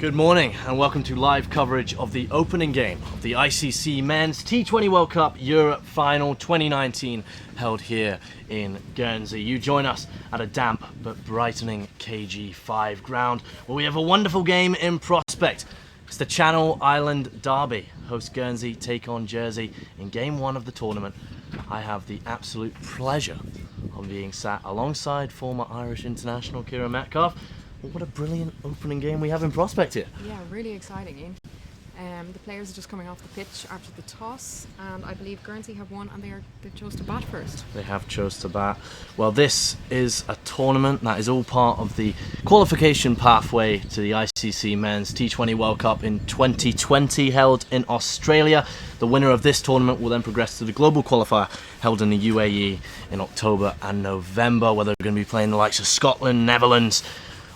Good morning and welcome to live coverage of the opening game of the ICC Men's T20 World Cup Europe Final 2019 held here in Guernsey. You join us at a damp but brightening KG5 ground where we have a wonderful game in prospect. It's the Channel Island Derby. Host Guernsey take on Jersey in game one of the tournament. I have the absolute pleasure of being sat alongside former Irish international Ciara Metcalfe. Well, what a brilliant opening game we have in prospect here. Yeah, really exciting, Ian. The players are just coming off the pitch after the toss, and I believe Guernsey have won, and they chose to bat first. They have chose to bat. Well, this is a tournament that is all part of the qualification pathway to the ICC Men's T20 World Cup in 2020, held in Australia. The winner of this tournament will then progress to the global qualifier held in the UAE in October and November, where they're going to be playing the likes of Scotland, Netherlands,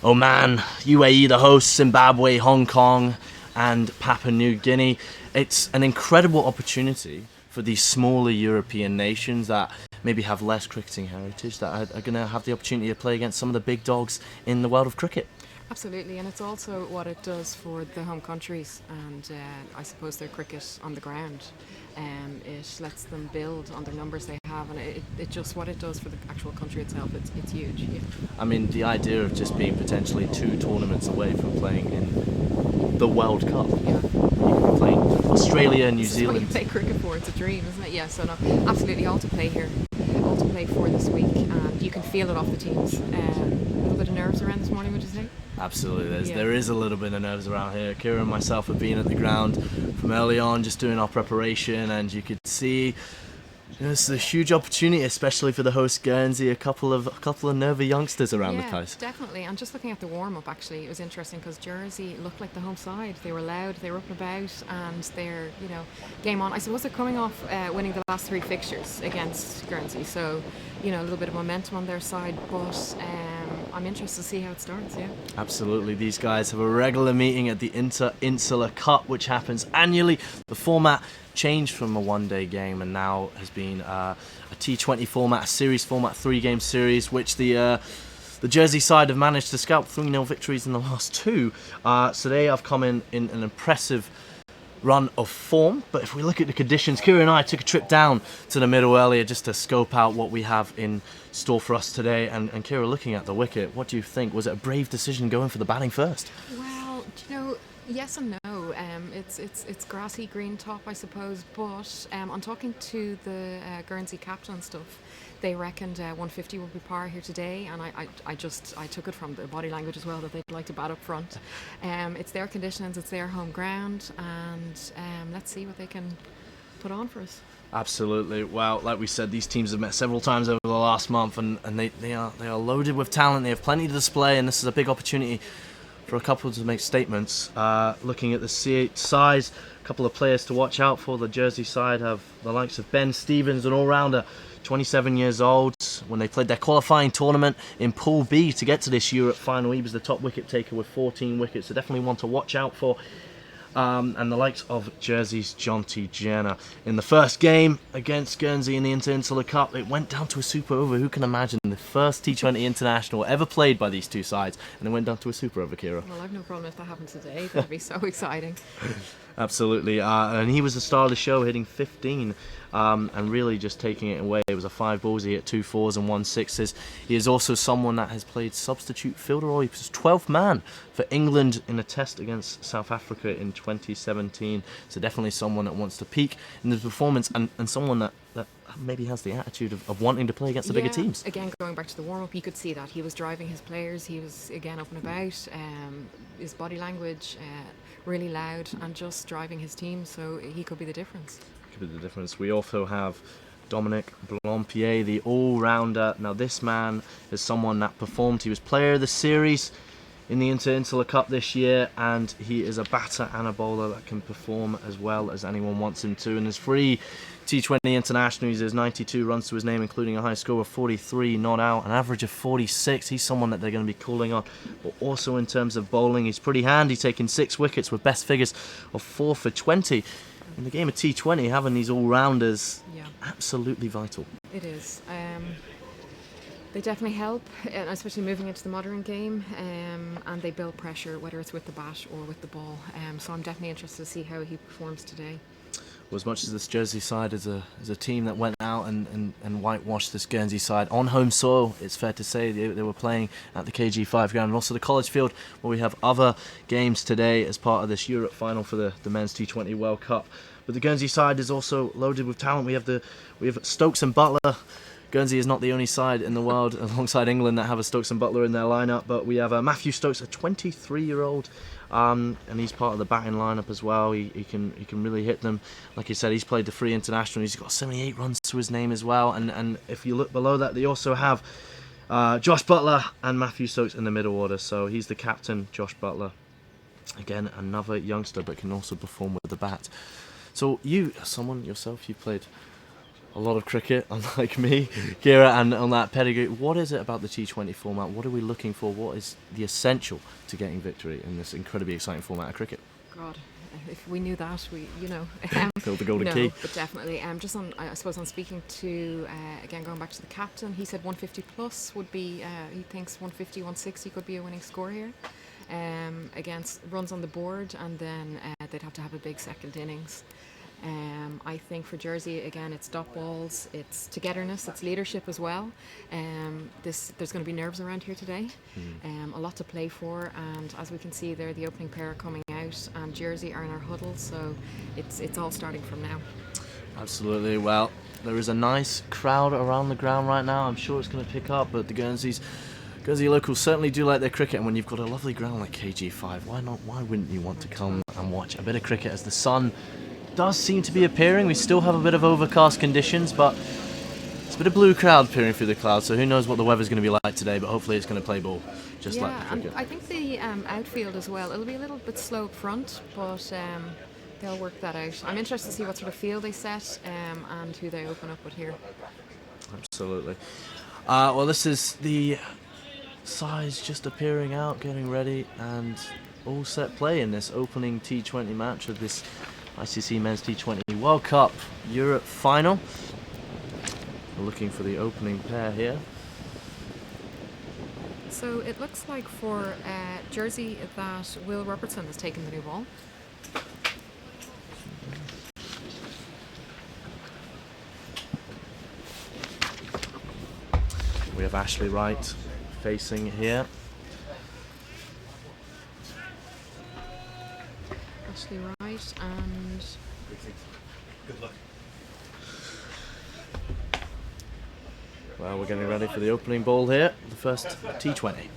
Oman, UAE, the host, Zimbabwe, Hong Kong, and Papua New Guinea. It's an incredible opportunity for these smaller European nations that maybe have less cricketing heritage, that are going to have the opportunity to play against some of the big dogs in the world of cricket. Absolutely, and it's also what it does for the home countries and I suppose their cricket on the ground. It lets them build on the numbers they have, and it just what it does for the actual country itself, it's huge. Yeah. I mean, the idea of just being potentially 2 tournaments away from playing in the World Cup. Yeah. You can play Australia and New Zealand. What you play cricket for, it's a dream, isn't it? Yeah, so no, absolutely all to play here, all to play for this week, and you can feel it off the teams. A little bit of nerves around this morning, would you say? Absolutely, there is a little bit of nerves around here. Ciara and myself have been at the ground from early on, just doing our preparation, and you could see it's a huge opportunity, especially for the host Guernsey. A couple of nervy youngsters around the place. Yeah, definitely. And just looking at the warm-up, actually, it was interesting because Jersey looked like the home side. They were loud, they were up and about, and they're game on. I suppose they're coming off winning the last 3 fixtures against Guernsey, so a little bit of momentum on their side, but I'm interested to see how it starts. Yeah, absolutely. These guys have a regular meeting at the Inter-Insular Cup, which happens annually. The format changed from a one-day game and now has been a T20 format, a series format, 3-game series, which the Jersey side have managed to scalp 3-0 victories in the last 2. So they have come in an impressive run of form. But if we look at the conditions, Ciara and I took a trip down to the middle earlier just to scope out what we have in store for us today. And Ciara, looking at the wicket, what do you think? Was it a brave decision going for the batting first? Well, yes and no. It's grassy green top, I suppose, but on talking to the Guernsey captain and stuff, they reckoned 150 would be par here today, and I took it from the body language as well that they'd like to bat up front. It's their conditions, it's their home ground, and let's see what they can put on for us. Absolutely. Well, like we said, these teams have met several times over the last month, and they are loaded with talent. They have plenty to display, and this is a big opportunity for a couple to make statements. Looking at the size, a couple of players to watch out for. The Jersey side have the likes of Ben Stevens, an all-rounder, 27 years old. When they played their qualifying tournament in Pool B to get to this Europe final, he was the top wicket taker with 14 wickets, so definitely one to watch out for. And the likes of Jersey's Jonty Jenner. In the first game against Guernsey in the Inter-Insular Cup, it went down to a super over. Who can imagine the first T20 international ever played by these two sides, and it went down to a super over, Ciara? Well, I've no problem if that happened today. That'd be so exciting. Absolutely. And he was the star of the show, hitting 15 and really just taking it away. It was a 5 balls. He hit 2 4s and 1 6s. He is also someone that has played substitute fielder role. He was 12th man for England in a test against South Africa in 2017. So definitely someone that wants to peak in his performance, and someone that maybe has the attitude of wanting to play against the bigger teams. Again, going back to the warm-up, you could see that he was driving his players. He was again up and about. His body language really loud and just driving his team. So he could be the difference. Could be the difference. We also have Dominic Blampied, the all-rounder. Now this man is someone that performed. He was player of the series in the Inter-Insular Cup this year, and he is a batter and a bowler that can perform as well as anyone wants him to. And his 3 T20 internationals, he has 92 runs to his name, including a high score of 43 not out, an average of 46. He's someone that they're going to be calling on. But also in terms of bowling, he's pretty handy, taking 6 wickets with best figures of 4 for 20. In the game of T20, having these all-rounders, absolutely vital. It is. They definitely help, especially moving into the modern game, and they build pressure, whether it's with the bat or with the ball. So I'm definitely interested to see how he performs today. Well, as much as this Jersey side is a team that went out and whitewashed this Guernsey side on home soil, it's fair to say they were playing at the KG5 ground and also the College Field, where we have other games today as part of this Europe final for the men's T20 World Cup. But the Guernsey side is also loaded with talent. We have Stokes and Butler. Guernsey is not the only side in the world alongside England that have a Stokes and Butler in their lineup, but we have Matthew Stokes, a 23-year-old, and he's part of the batting lineup as well. He can really hit them. Like you said, he's played the free international. He's got 78 runs to his name as well. And if you look below that, they also have Josh Butler and Matthew Stokes in the middle order. So he's the captain, Josh Butler. Again, another youngster, but can also perform with the bat. So you, someone yourself, you've played a lot of cricket, unlike me, Kira, and on that pedigree. What is it about the T20 format? What are we looking for? What is the essential to getting victory in this incredibly exciting format of cricket? God, if we knew that, Fill the golden key. But definitely, just on, I suppose, on speaking to, again, going back to the captain, he said 150 plus would be, he thinks 150, 160 could be a winning score here. Against runs on the board, and then they'd have to have a big second innings. I think for Jersey, again, it's dot balls, it's togetherness, it's leadership as well. There's going to be nerves around here today, a lot to play for, and as we can see there, the opening pair are coming out, and Jersey are in our huddle, so it's all starting from now. Absolutely. Well, there is a nice crowd around the ground right now. I'm sure it's going to pick up, but the Guernsey locals certainly do like their cricket, and when you've got a lovely ground like KG5, why wouldn't you want to come and watch a bit of cricket as the sun does seem to be appearing? We still have a bit of overcast conditions, but it's a bit of blue cloud peering through the clouds, so who knows what the weather's going to be like today, but hopefully it's going to play ball, just like the cricket. And I think the outfield as well, it'll be a little bit slow up front, but they'll work that out. I'm interested to see what sort of field they set and who they open up with here. Absolutely. Well, this is the sides just appearing out, getting ready, and all set play in this opening T20 match of this ICC Men's T20 World Cup Europe final. We're looking for the opening pair here. So it looks like for Jersey that Will Robertson has taken the new ball. We have Ashley Wright facing here. Ashley Wright and... Good luck. Well, we're getting ready for the opening ball here, the first T20.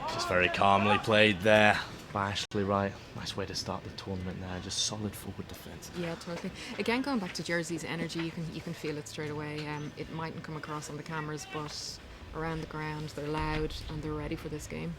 Just very calmly played there by Ashley Wright. Nice way to start the tournament there, just solid forward defence. Yeah, totally. Again, going back to Jersey's energy, you can feel it straight away. It mightn't come across on the cameras, but around the ground, they're loud and they're ready for this game.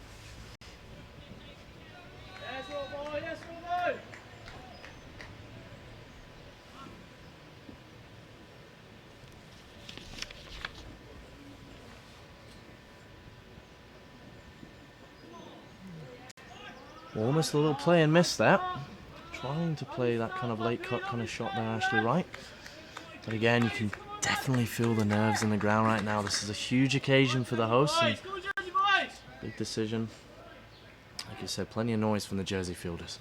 Almost a little play and miss there. Trying to play that kind of late cut kind of shot there, Ashley Wright. But again, you can definitely feel the nerves in the ground right now. This is a huge occasion for the hosts. And big decision. Like you said, plenty of noise from the Jersey fielders.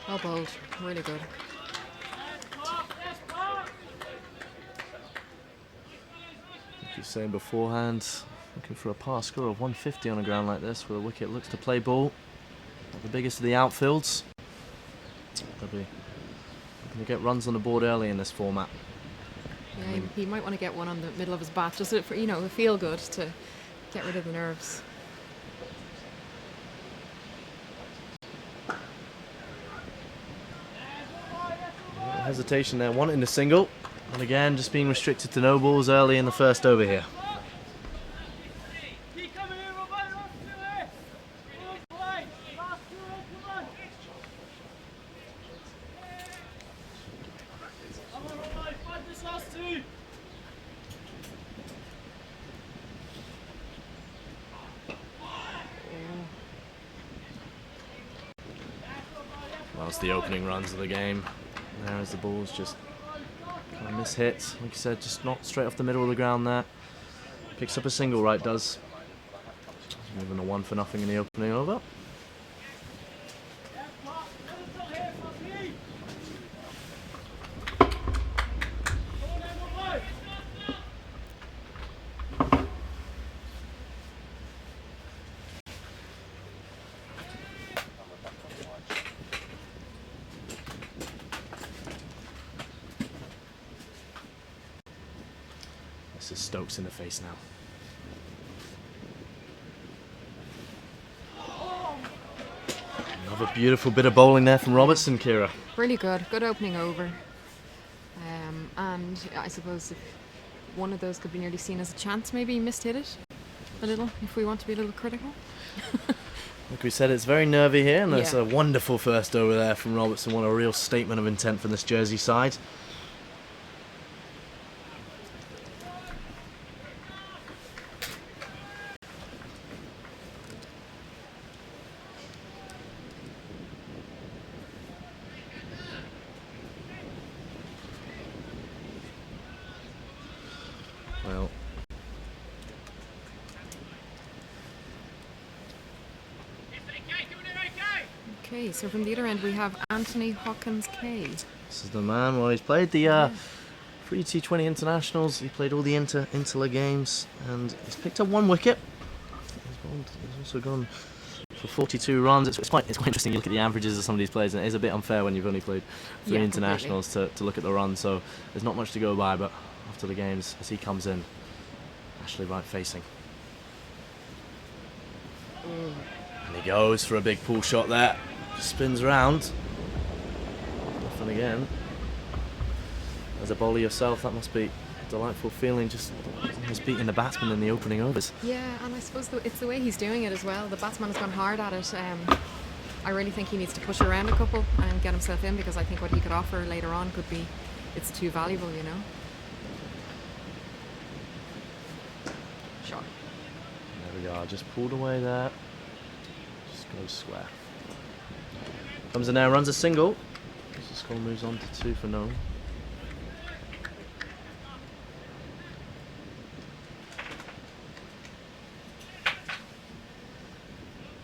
Well bowled, really good. Like you were saying beforehand, looking for a par score of 150 on a ground like this, where the wicket looks to play ball. Not the biggest of the outfields. They'll be looking to get runs on the board early in this format. Yeah, he might want to get one on the middle of his bat, just for, a feel good to get rid of the nerves. Hesitation there, wanting the single, and again just being restricted to no balls early in the first over here. was the opening runs of the game. There as the ball's just kind of miss-hit. Like you said, just not straight off the middle of the ground there. Picks up a single, right, does. Moving a 1-0 in the opening over. This is Stokes in the face now. Another beautiful bit of bowling there from Robertson, Kira. Really good opening over. And I suppose if one of those could be nearly seen as a chance, maybe he missed-hit it a little, if we want to be a little critical. Like we said, it's very nervy here, and there's Yeah. a wonderful first over there from Robertson. What a real statement of intent from this Jersey side. Well, Okay, so from the other end we have Antony Hawkins K. this is the man. Well, he's played the three T20 internationals. He played all the Interla games, and he's picked up 1 wicket. He's also gone for 42 runs. It's quite interesting. You look at the averages of some of these players, and it is a bit unfair when you've only played 3 Yeah, internationals to look at the runs. So there's not much to go by. But after the games, as he comes in, Ashley right facing. And he goes for a big pull shot there. Spins around. Nothing again. As a bowler yourself, that must be a delightful feeling, just almost beating the batsman in the opening overs. Yeah, and I suppose it's the way he's doing it as well. The batsman has gone hard at it. I really think he needs to push around a couple and get himself in, because I think what he could offer later on could be, it's too valuable, you know. Shot. There we are, just pulled away there. Just goes square. Comes in there, runs a single. The score moves on to 2 for no.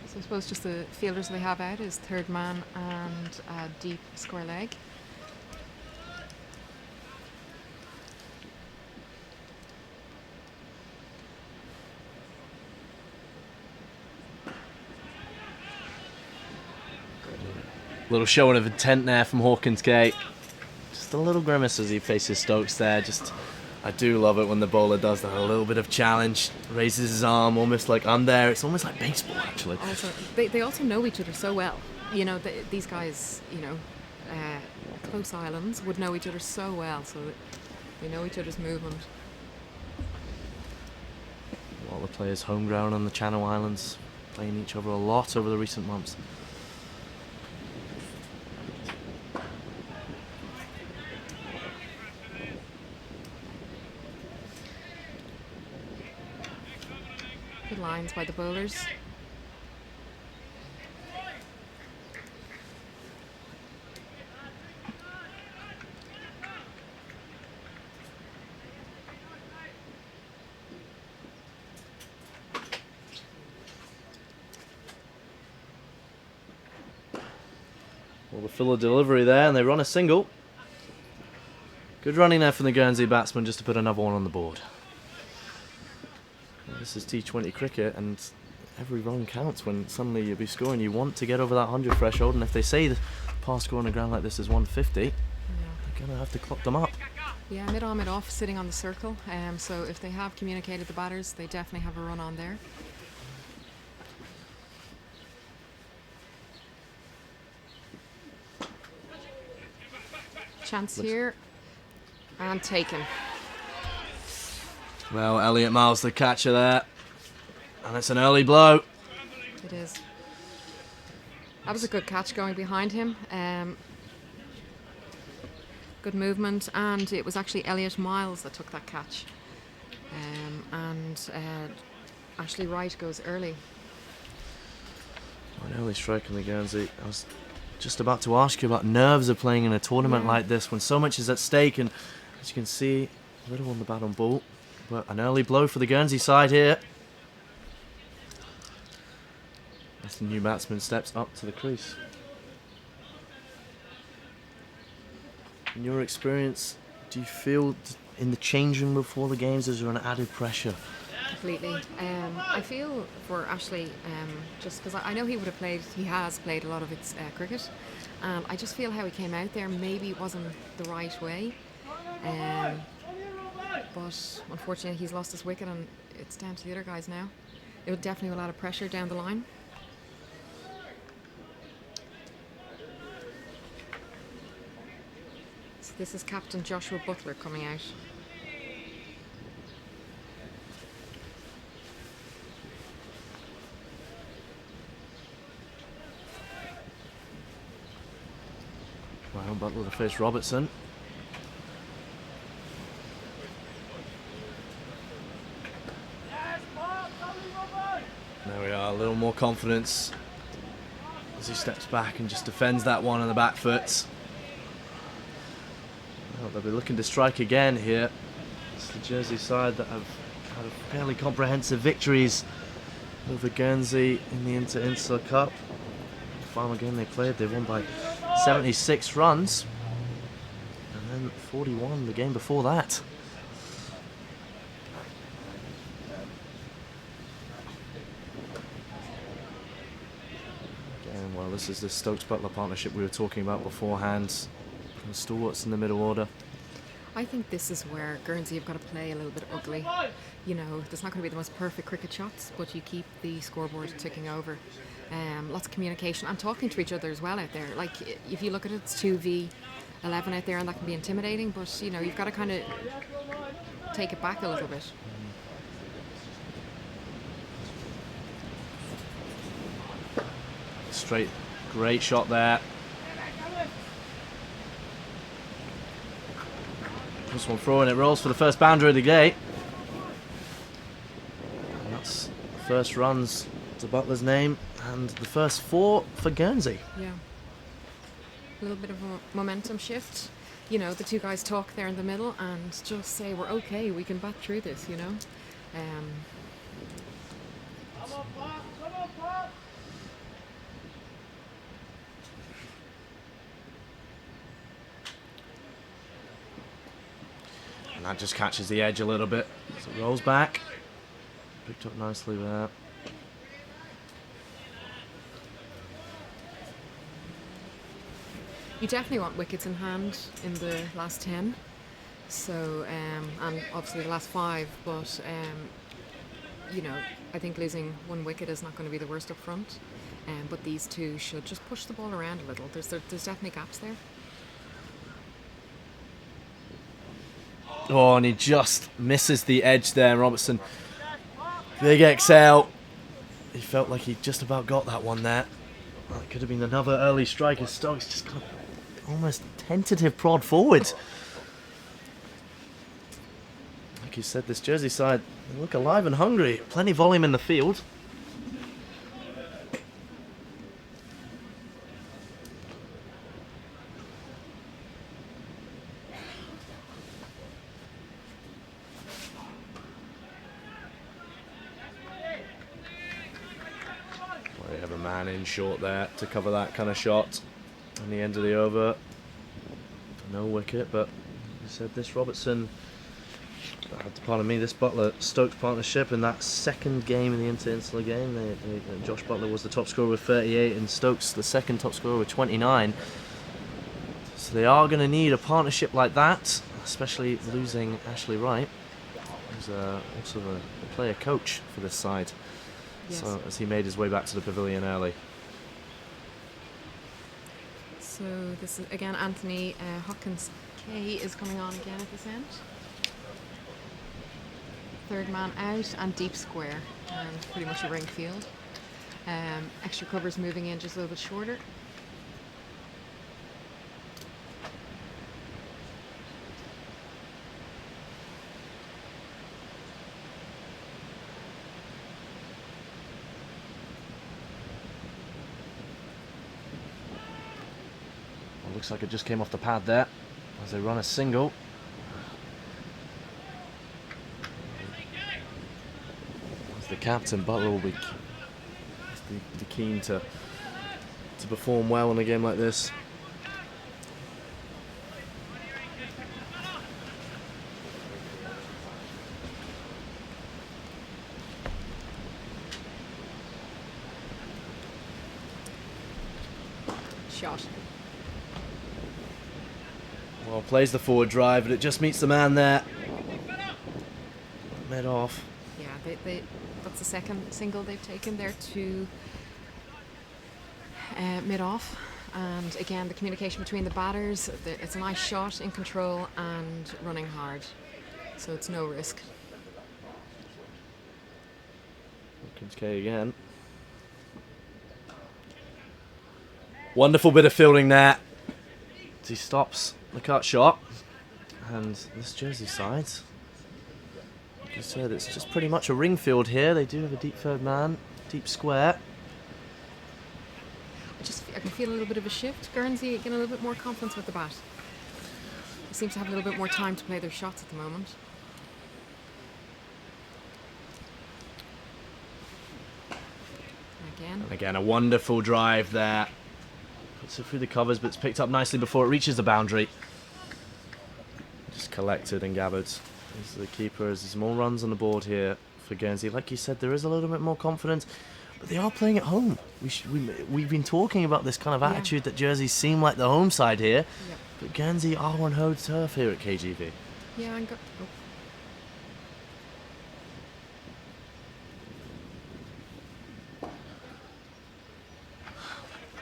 So I suppose just the fielders they have out is third man and a deep square leg. Little showing of intent there from Hawkins K. Just a little grimace as he faces Stokes there. Just, I do love it when the bowler does that. A little bit of challenge, raises his arm almost like I'm there. It's almost like baseball actually. Also, they also know each other so well. You know, these guys, you know, close islands would know each other so well, so that they know each other's movement. A lot of the players home ground on the Channel Islands, playing each other a lot over the recent months. Good lines by the bowlers. Well, the filler delivery there, and they run a single. Good running there from the Guernsey batsman just to put another one on the board. This is T20 cricket, and every run counts when suddenly you'll be scoring. You want to get over that 100 threshold, and if they say the past score on the ground like this is 150, Yeah. they're going to have to clock them up. Yeah, mid on, mid off, sitting on the circle. So if they have communicated the batters, they definitely have a run on there. Chance here, and taken. Well, Elliot Miles, the catcher there, and it's an early blow. It is. That was a good catch going behind him. Good movement, and it was actually Elliot Miles that took that catch. Ashley Wright goes early. An early strike on the Guernsey. I was just about to ask you about nerves of playing in a tournament like this when so much is at stake, and as you can see, a little on the bat on ball, but an early blow for the Guernsey side here. As the new batsman steps up to the crease. In your experience, do you feel in the changing room before the games, is there an added pressure? Completely. I feel for Ashley, just because I know he has played a lot of cricket, and I just feel how he came out there, maybe it wasn't the right way, but unfortunately he's lost his wicket and it's down to the other guys now. It would definitely a lot of pressure down the line. So this is Captain Joshua Butler coming out. Well, Butler to face Robertson. There we are, a little more confidence as he steps back and just defends that one on the back foot. Well, they'll be looking to strike again here. It's the Jersey side that have had fairly comprehensive victories over Guernsey in the Inter-Insular Cup. The final game they played, they won by 76 runs, and then 41 the game before that. Again, well, this is the Stokes-Butler partnership we were talking about beforehand. And stalwarts in the middle order. I think this is where Guernsey have got to play a little bit ugly. You know, there's not going to be the most perfect cricket shots, but you keep the scoreboard ticking over. Lots of communication and talking to each other as well out there. Like, if you look at it, it's 2v11 out there, and that can be intimidating, but, you know, you've got to kind of take it back a little bit. Straight, great shot there. This one throw, and it rolls for the first boundary of the day. And that's the first runs to Butler's name and the first 4 for Guernsey. Yeah. A little bit of a momentum shift. You know, the two guys talk there in the middle and just say, we're okay, we can bat through this, you know. And that just catches the edge a little bit. So it rolls back. Picked up nicely there. You definitely want wickets in hand in the last 10. So, and obviously the last 5, but, you know, I think losing 1 wicket is not going to be the worst up front. But these two should just push the ball around a little. There's definitely gaps there. Oh, and he just misses the edge there, Robertson. Big exhale. He felt like he just about got that one there. Well, it could have been another early strike as Stokes just got almost tentative prod forward. Like you said, this Jersey side, they look alive and hungry. Plenty of volume in the field. Well, you have a man in short there to cover that kind of shot. On the end of the over, no wicket, but you said this Robertson, pardon me, this Butler-Stokes partnership in that second game in the Inter-Insular game, Josh Butler was the top scorer with 38 and Stokes the second top scorer with 29. So they are going to need a partnership like that, especially losing Ashley Wright, who's also the player coach for this side. Yes. So as he made his way back to the pavilion early. So this is again Antony Hawkins K is coming on again at this end. Third man out and deep square, and pretty much a ring field. Extra covers moving in just a little bit shorter. Looks like it just came off the pad there as they run a single. As the captain, Butler will be keen to perform well in a game like this. Shot. Well, plays the forward drive, but it just meets the man there. Mid off. Yeah, that's the second single they've taken there to mid off. And again, the communication between the batters, it's a nice shot, in control and running hard. So it's no risk. Hawkins K again. Wonderful bit of fielding there. As he stops the cut shot. And this Jersey side, like I said, it's just pretty much a ring field here. They do have a deep third man, deep square. I can feel a little bit of a shift. Guernsey getting a little bit more confidence with the bat. They seem to have a little bit more time to play their shots at the moment. And again, a wonderful drive there. Puts it through the covers, but it's picked up nicely before it reaches the boundary. Just collected and gathered. This is the keeper. There's more runs on the board here for Guernsey. Like you said, there is a little bit more confidence, but they are playing at home. We've been talking about this kind of attitude that Jersey seem like the home side here, but Guernsey are on home turf here at KGV. Yeah, and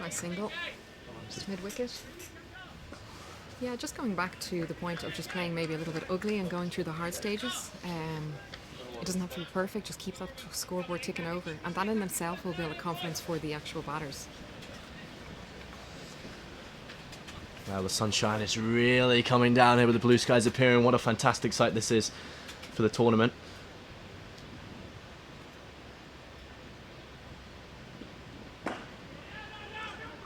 nice single. Just mid-wicket. Yeah, just going back to the point of just playing maybe a little bit ugly and going through the hard stages. It doesn't have to be perfect, just keep that scoreboard ticking over. And that in itself will build a confidence for the actual batters. Well, the sunshine is really coming down here with the blue skies appearing. What a fantastic sight this is for the tournament.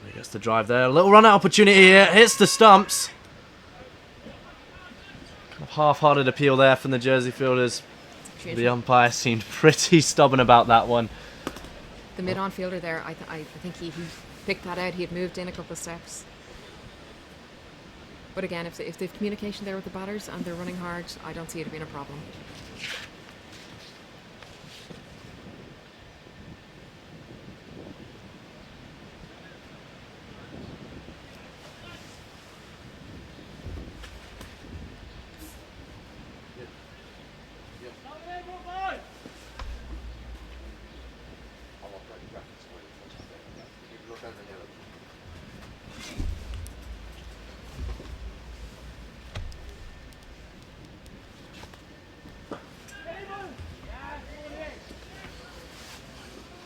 He gets the drive there. A little run-out opportunity here. Hits the stumps. Kind of half-hearted appeal there from the Jersey fielders. The umpire seemed pretty stubborn about that one. The mid-on fielder there, I think he picked that out. He had moved in a couple of steps. But again, if they've communication there with the batters and they're running hard, I don't see it being a problem.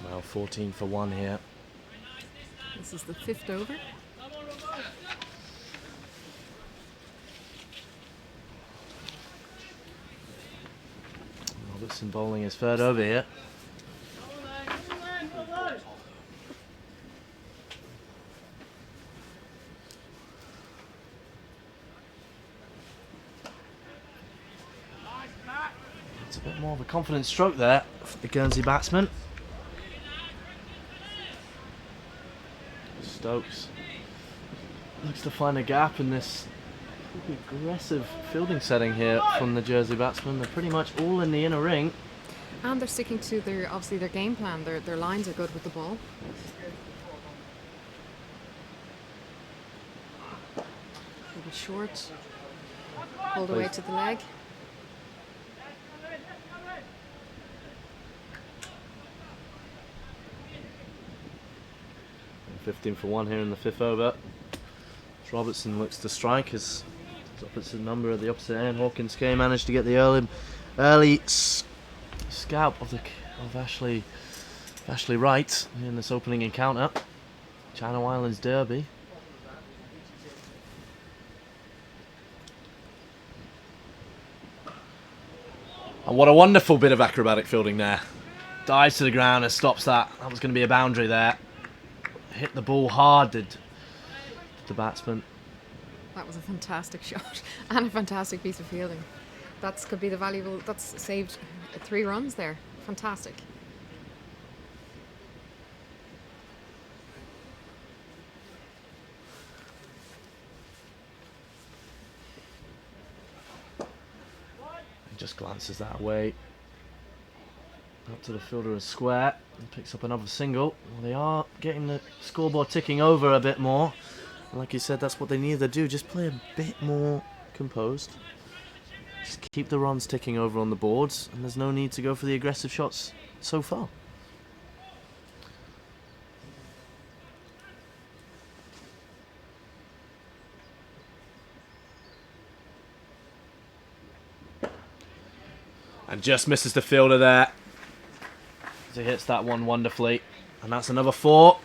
Well, 14 for 1 here. This is the 5th over. Robertson bowling his third over here. It's a bit more of a confident stroke there for the Guernsey batsman. Stokes looks to find a gap in this pretty aggressive fielding setting here from the Jersey batsmen. They're pretty much all in the inner ring. And they're sticking to obviously their game plan. Their lines are good with the ball. A bit short. Hold away to the leg. 15 for 1 here in the 5th over. As Robertson looks to strike as opposite number at the opposite end. Hawkins K managed to get the early scalp of Ashley Wright in this opening encounter. Channel Islands Derby. And what a wonderful bit of acrobatic fielding there. Dives to the ground and stops that. That was going to be a boundary there. Hit the ball hard, did the batsman. That was a fantastic shot and a fantastic piece of fielding. That's could be the valuable. That's saved 3 runs there. Fantastic. He just glances that way. Up to the fielder as square and picks up another single. Well, they are getting the scoreboard ticking over a bit more. And like you said, that's what they need to do. Just play a bit more composed. Just keep the runs ticking over on the boards, and there's no need to go for the aggressive shots so far. And just misses the fielder there. As he hits that one wonderfully. And that's another 4.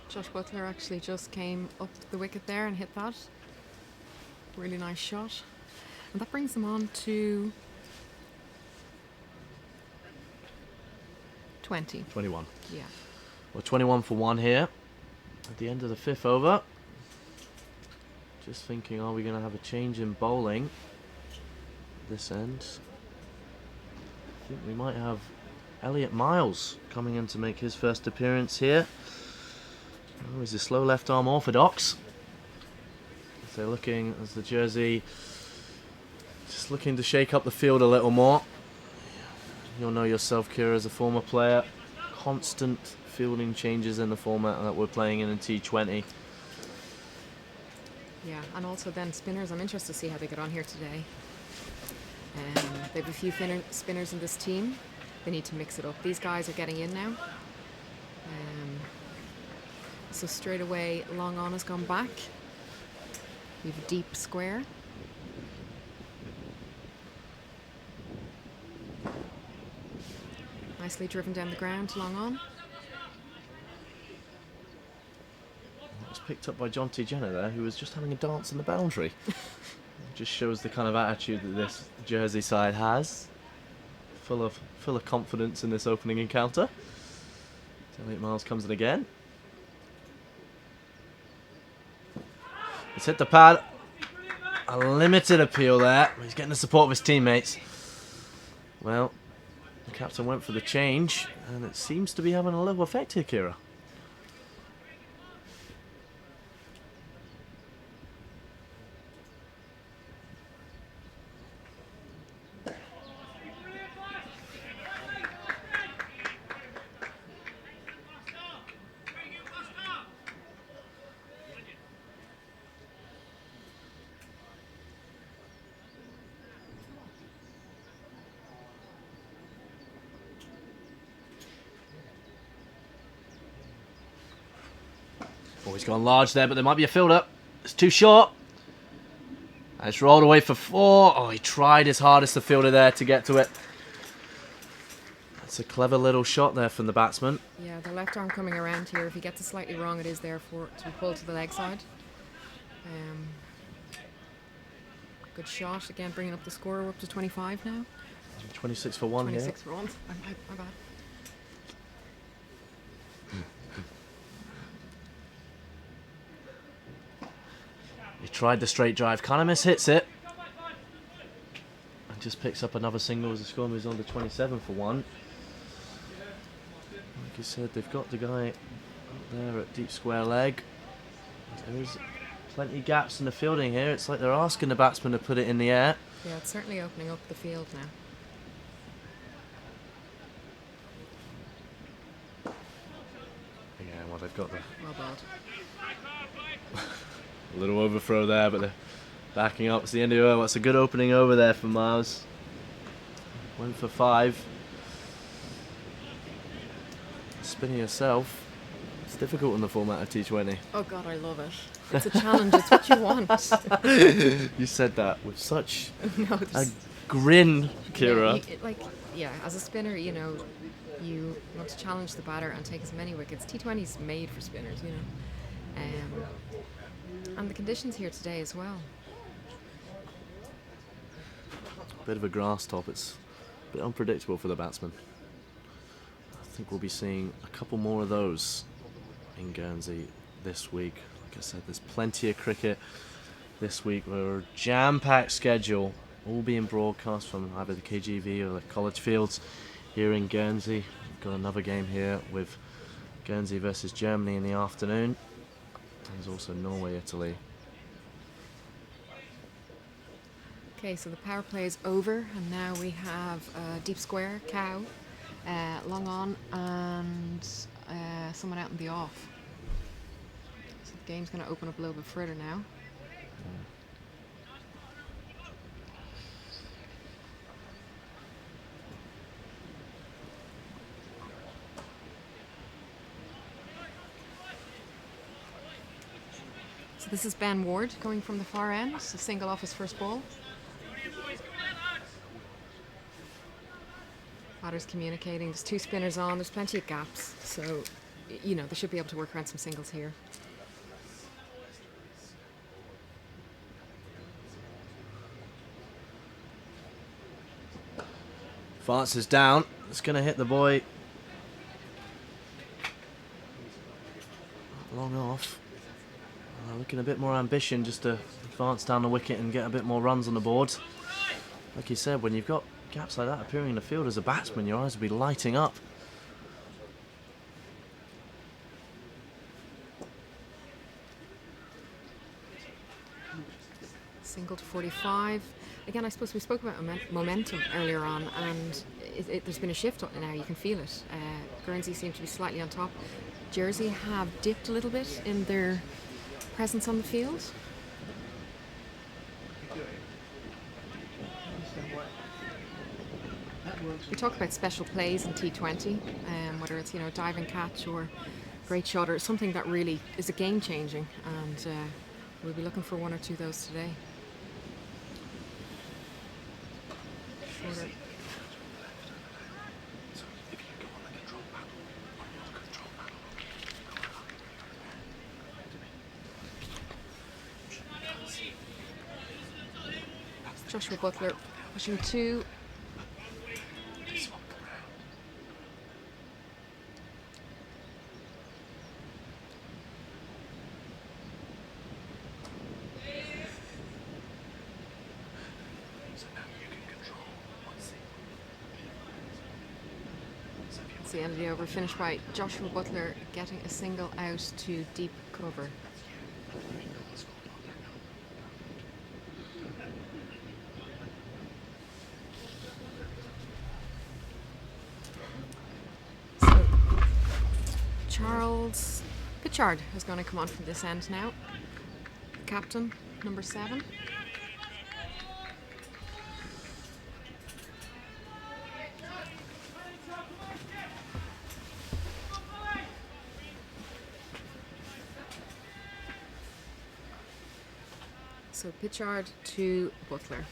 Josh Butler actually just came up the wicket there and hit that. Really nice shot. And that brings them on to 20. 21. Yeah. Well, 21 for 1 here. At the end of the 5th over. Just thinking, are we going to have a change in bowling this end? I think we might have Elliot Miles coming in to make his first appearance here. Oh, he's a slow left arm orthodox. As they're looking, as the jersey, just looking to shake up the field a little more. You'll know yourself, Kira, as a former player. Constant fielding changes in the format that we're playing in T20. Yeah, and also then spinners. I'm interested to see how they get on here today. They have a few spinners in this team. They need to mix it up. These guys are getting in now. So straight away, long on has gone back. We have a deep square. Nicely driven down the ground, long on. It was picked up by John T. Jenner there, who was just having a dance in the boundary. It just shows the kind of attitude that this Jersey side has. Full of confidence in this opening encounter. Elliot Miles comes in again. He's hit the pad. A limited appeal there. He's getting the support of his teammates. Well, the captain went for the change, and it seems to be having a little effect here, Kira. Oh, he's gone large there, but there might be a fielder. It's too short. And it's rolled away for 4. Oh, he tried his hardest, the fielder there, to get to it. That's a clever little shot there from the batsman. Yeah, the left arm coming around here. If he gets it slightly wrong, it is there for to be pulled to the leg side. Good shot. Again, bringing up the score. We're up to 25 now. 26 for 1 here. 26 for 1. My bad. He tried the straight drive, kind of mishits it. And just picks up another single as the score moves on to 27 for 1. Like you said, they've got the guy up there at deep square leg. There's plenty of gaps in the fielding here. It's like they're asking the batsman to put it in the air. Yeah, it's certainly opening up the field now. Yeah, well, they've got the Well bowled. a little overthrow there, but they're backing up. It's the end of the over. It's a good opening over there for Miles. Went for 5. Spinning yourself. It's difficult in the format of T20. Oh God, I love it. It's a challenge. It's what you want. You said that with such No, a just, grin, Kira. yeah, as a spinner, you know, you want to challenge the batter and take as many wickets. T20's made for spinners, you know. And the conditions here today as well. Bit of a grass top. It's a bit unpredictable for the batsman. I think we'll be seeing a couple more of those in Guernsey this week. Like I said, there's plenty of cricket this week. We're a jam-packed schedule, all being broadcast from either the KGV or the college fields here in Guernsey. We've got another game here with Guernsey versus Germany in the afternoon. There's also Norway, Italy. Okay, so the power play is over, and now we have deep square, cow, long on, and someone out in the off. So the game's going to open up a little bit further now. So this is Ben Ward going from the far end, so single off his first ball. Batter's communicating, there's 2 spinners on, there's plenty of gaps, so you know they should be able to work around some singles here. Vance is down, it's going to hit the boy long off. Looking a bit more ambition just to advance down the wicket and get a bit more runs on the board. Like you said, when you've got gaps like that appearing in the field as a batsman, your eyes will be lighting up. Single to 45. Again, I suppose we spoke about momentum earlier on, and there's been a shift now, you can feel it. Guernsey seem to be slightly on top. Jersey have dipped a little bit in their presence on the field. We talk about special plays in T20, whether it's dive and catch or great shot or something that really is a game changing, and we'll be looking for 1 or 2 of those today. Shorter. Joshua Butler pushing 2. It's the end of the over, finished by Joshua Butler getting a single out to deep cover. Charles Pitchard is going to come on from this end now. Captain, number 7. So Pitchard to Butler.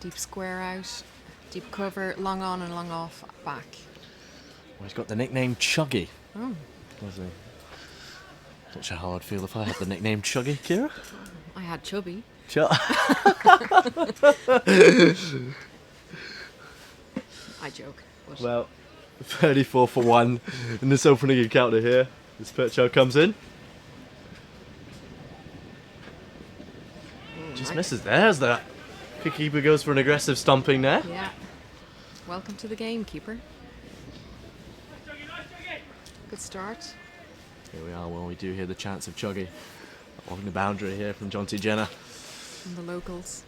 Deep square out, deep cover, long on and long off, back. Well, he's got the nickname Chuggy. Oh. Was he? Not sure how I'd feel if I had the nickname Chuggy, Kira. I had Chubby. I joke. But Well, 34 for 1 in this opening encounter here. This Pitchard comes in. Just misses. There's that. Keeper goes for an aggressive stumping there. Yeah. Welcome to the game, keeper. Good start. Here we are. Well, we do hear the chants of Chuggy on the boundary here from John T. Jenner. From the locals.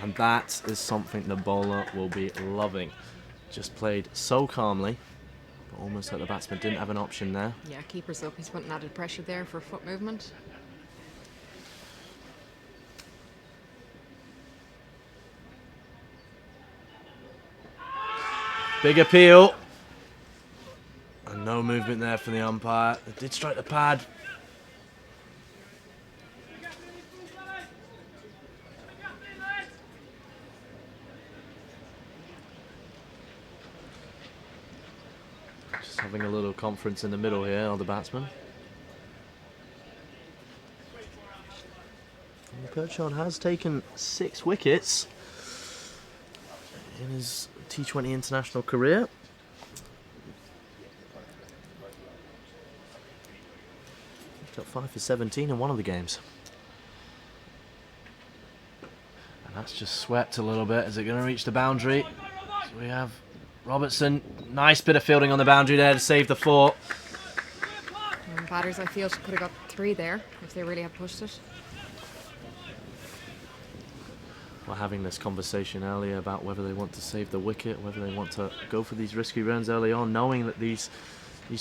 And that is something the bowler will be loving. Just played so calmly, but almost like the batsman didn't have an option there. Yeah, keeper's up. He's putting added pressure there for foot movement. Big appeal. And no movement there from the umpire. It did strike the pad. Just having a little conference in the middle here, all the batsmen. Perchard has taken 6 wickets in his T20 international career. Got 5 for 17 in one of the games. And that's just swept a little bit. Is it going to reach the boundary? So we have Robertson. Nice bit of fielding on the boundary there to save the 4. And batters, I feel, could have got 3 there if they really had pushed it. We're having this conversation earlier about whether they want to save the wicket, whether they want to go for these risky runs early on, knowing that these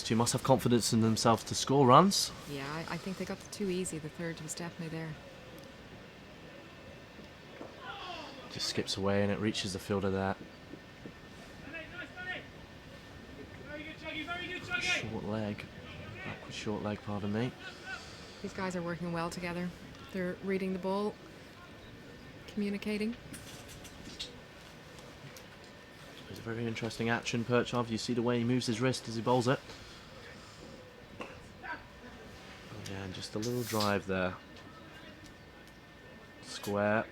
two must have confidence in themselves to score runs. Yeah, I think they got the 2 easy. The 3rd was definitely there. Just skips away and it reaches the fielder there. Short leg. Backward short leg, pardon me. These guys are working well together. They're reading the ball, communicating. It's a very interesting action, Perchov. You see the way he moves his wrist as he bowls it. Again, just a little drive there. Square.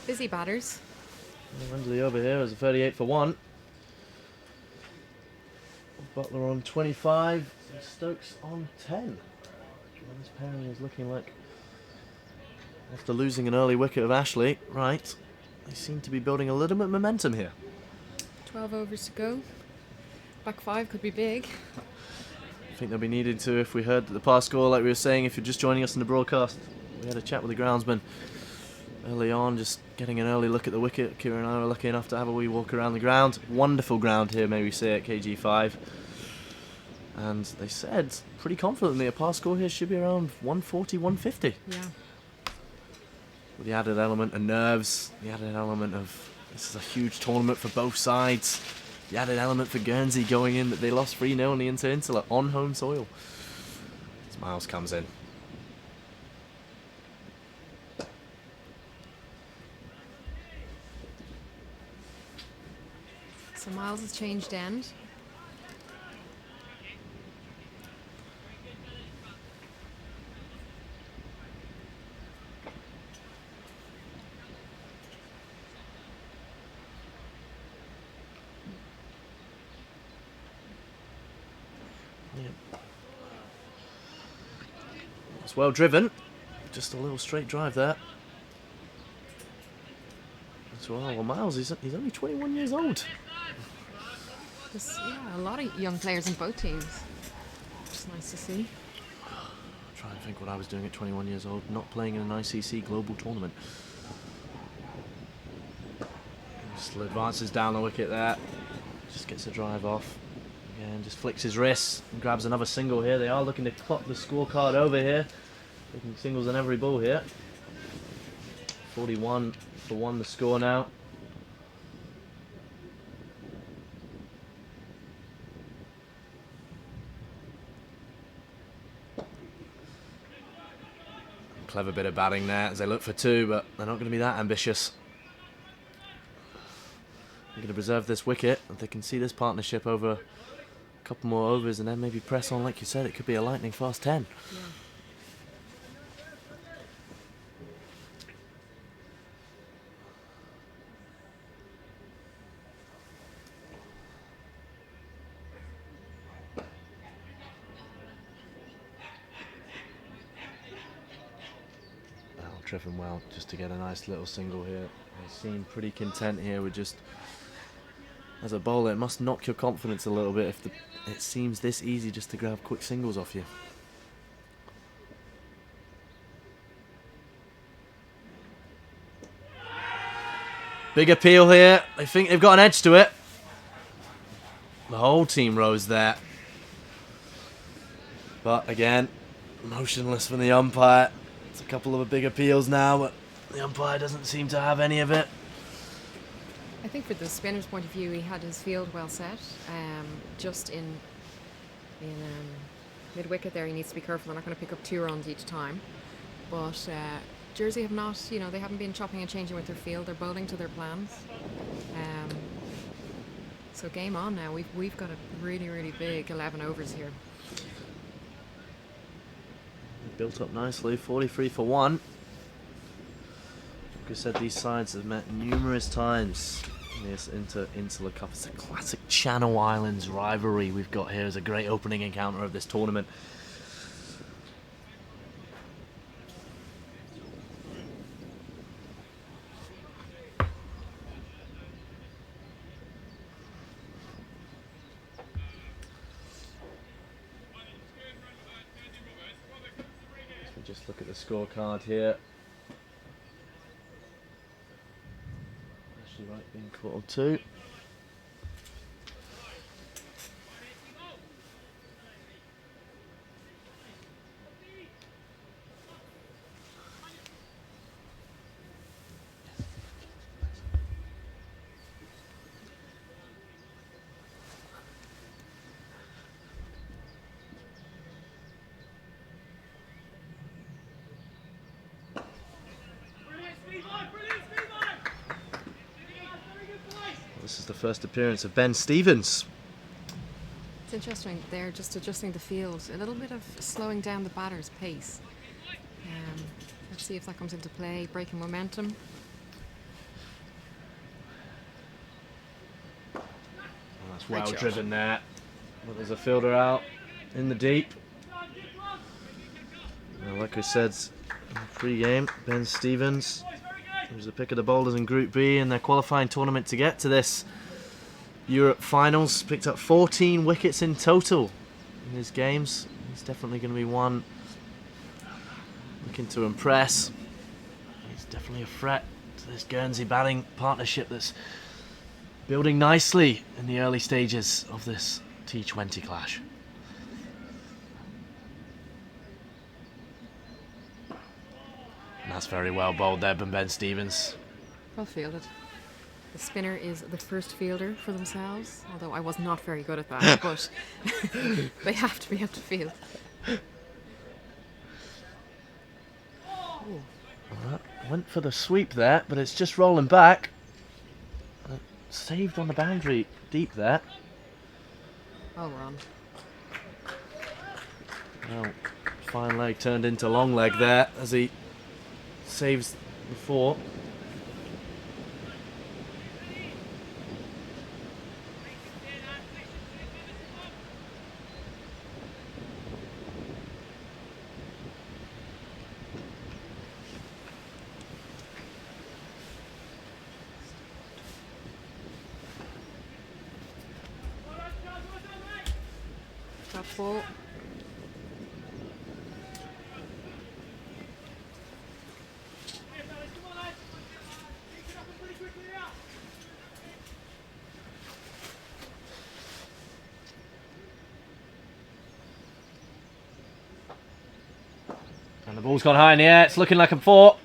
Busy batters. Wembley over here is a 38 for 1. Butler on 25. And Stokes on 10. This pairing is looking like, after losing an early wicket of Ashley, right, they seem to be building a little bit of momentum here. 12 overs to go. Back 5 could be big. I think they'll be needed to, if we heard the past score, like we were saying, if you're just joining us in the broadcast. We had a chat with the groundsman early on, just getting an early look at the wicket. Kieran and I were lucky enough to have a wee walk around the ground. Wonderful ground here, may we say, at KG5. And they said, pretty confidently, a past score here should be around 140, 150. Yeah. With the added element of nerves, the added element of, this is a huge tournament for both sides. The added element for Guernsey going in that they lost 3-0 in the Inter-Insular on home soil. As Miles comes in. So Miles has changed end. It's well driven. Just a little straight drive there. As well, Miles, he's only 21 years old. There's a lot of young players in both teams. It's nice to see. Try and think what I was doing at 21 years old, not playing in an ICC global tournament. Just advances down the wicket there. Just gets a drive off. Again, just flicks his wrists and grabs another single here. They are looking to clock the scorecard over here. Taking singles on every ball here. 41 for 1 the score now. Clever bit of batting there as they look for 2, but they're not going to be that ambitious. They're going to preserve this wicket. If they can see this partnership over a couple more overs and then maybe press on, like you said, it could be a lightning fast 10. Yeah. Driven well just to get a nice little single here. They seem pretty content here with just, as a bowler, it must knock your confidence a little bit if it seems this easy just to grab quick singles off you. Big appeal here. They think they've got an edge to it. The whole team rose there. But again, motionless from the umpire. A couple of big appeals now, but the umpire doesn't seem to have any of it. I think for the spinner's point of view, he had his field well set. Just in mid-wicket there, he needs to be careful. They're not going to pick up 2 runs each time. But Jersey have not, they haven't been chopping and changing with their field. They're bowling to their plans. So game on now. We've got a really, really big 11 overs here. built up nicely, 43 for 1. Like I said, these sides have met numerous times in this Insular Cup. It's a classic Channel Islands rivalry we've got here. It's a great opening encounter of this tournament. Just look at the scorecard here. Actually, right, being quarter 2. This is the first appearance of Ben Stevens. It's interesting, they're just adjusting the field, a little bit of slowing down the batter's pace. Let's see if that comes into play, breaking momentum. Oh, that's well driven there. But there's a fielder out in the deep. Now, like I said in the pre-game, Ben Stevens, who's the pick of the bowlers in Group B in their qualifying tournament to get to this Europe finals, picked up 14 wickets in total in his games. He's definitely going to be one looking to impress. He's definitely a threat to this Guernsey batting partnership that's building nicely in the early stages of this T20 clash. And that's very well bowled there by Ben Stevens. Well fielded. The spinner is the first fielder for themselves, although I was not very good at that, but they have to be able to field. Well, went for the sweep there, but it's just rolling back. Saved on the boundary deep there. Well run. Well, fine leg turned into long leg there as he saves the 4. Top ball. And the ball's gone high in the air. It's looking like a 4.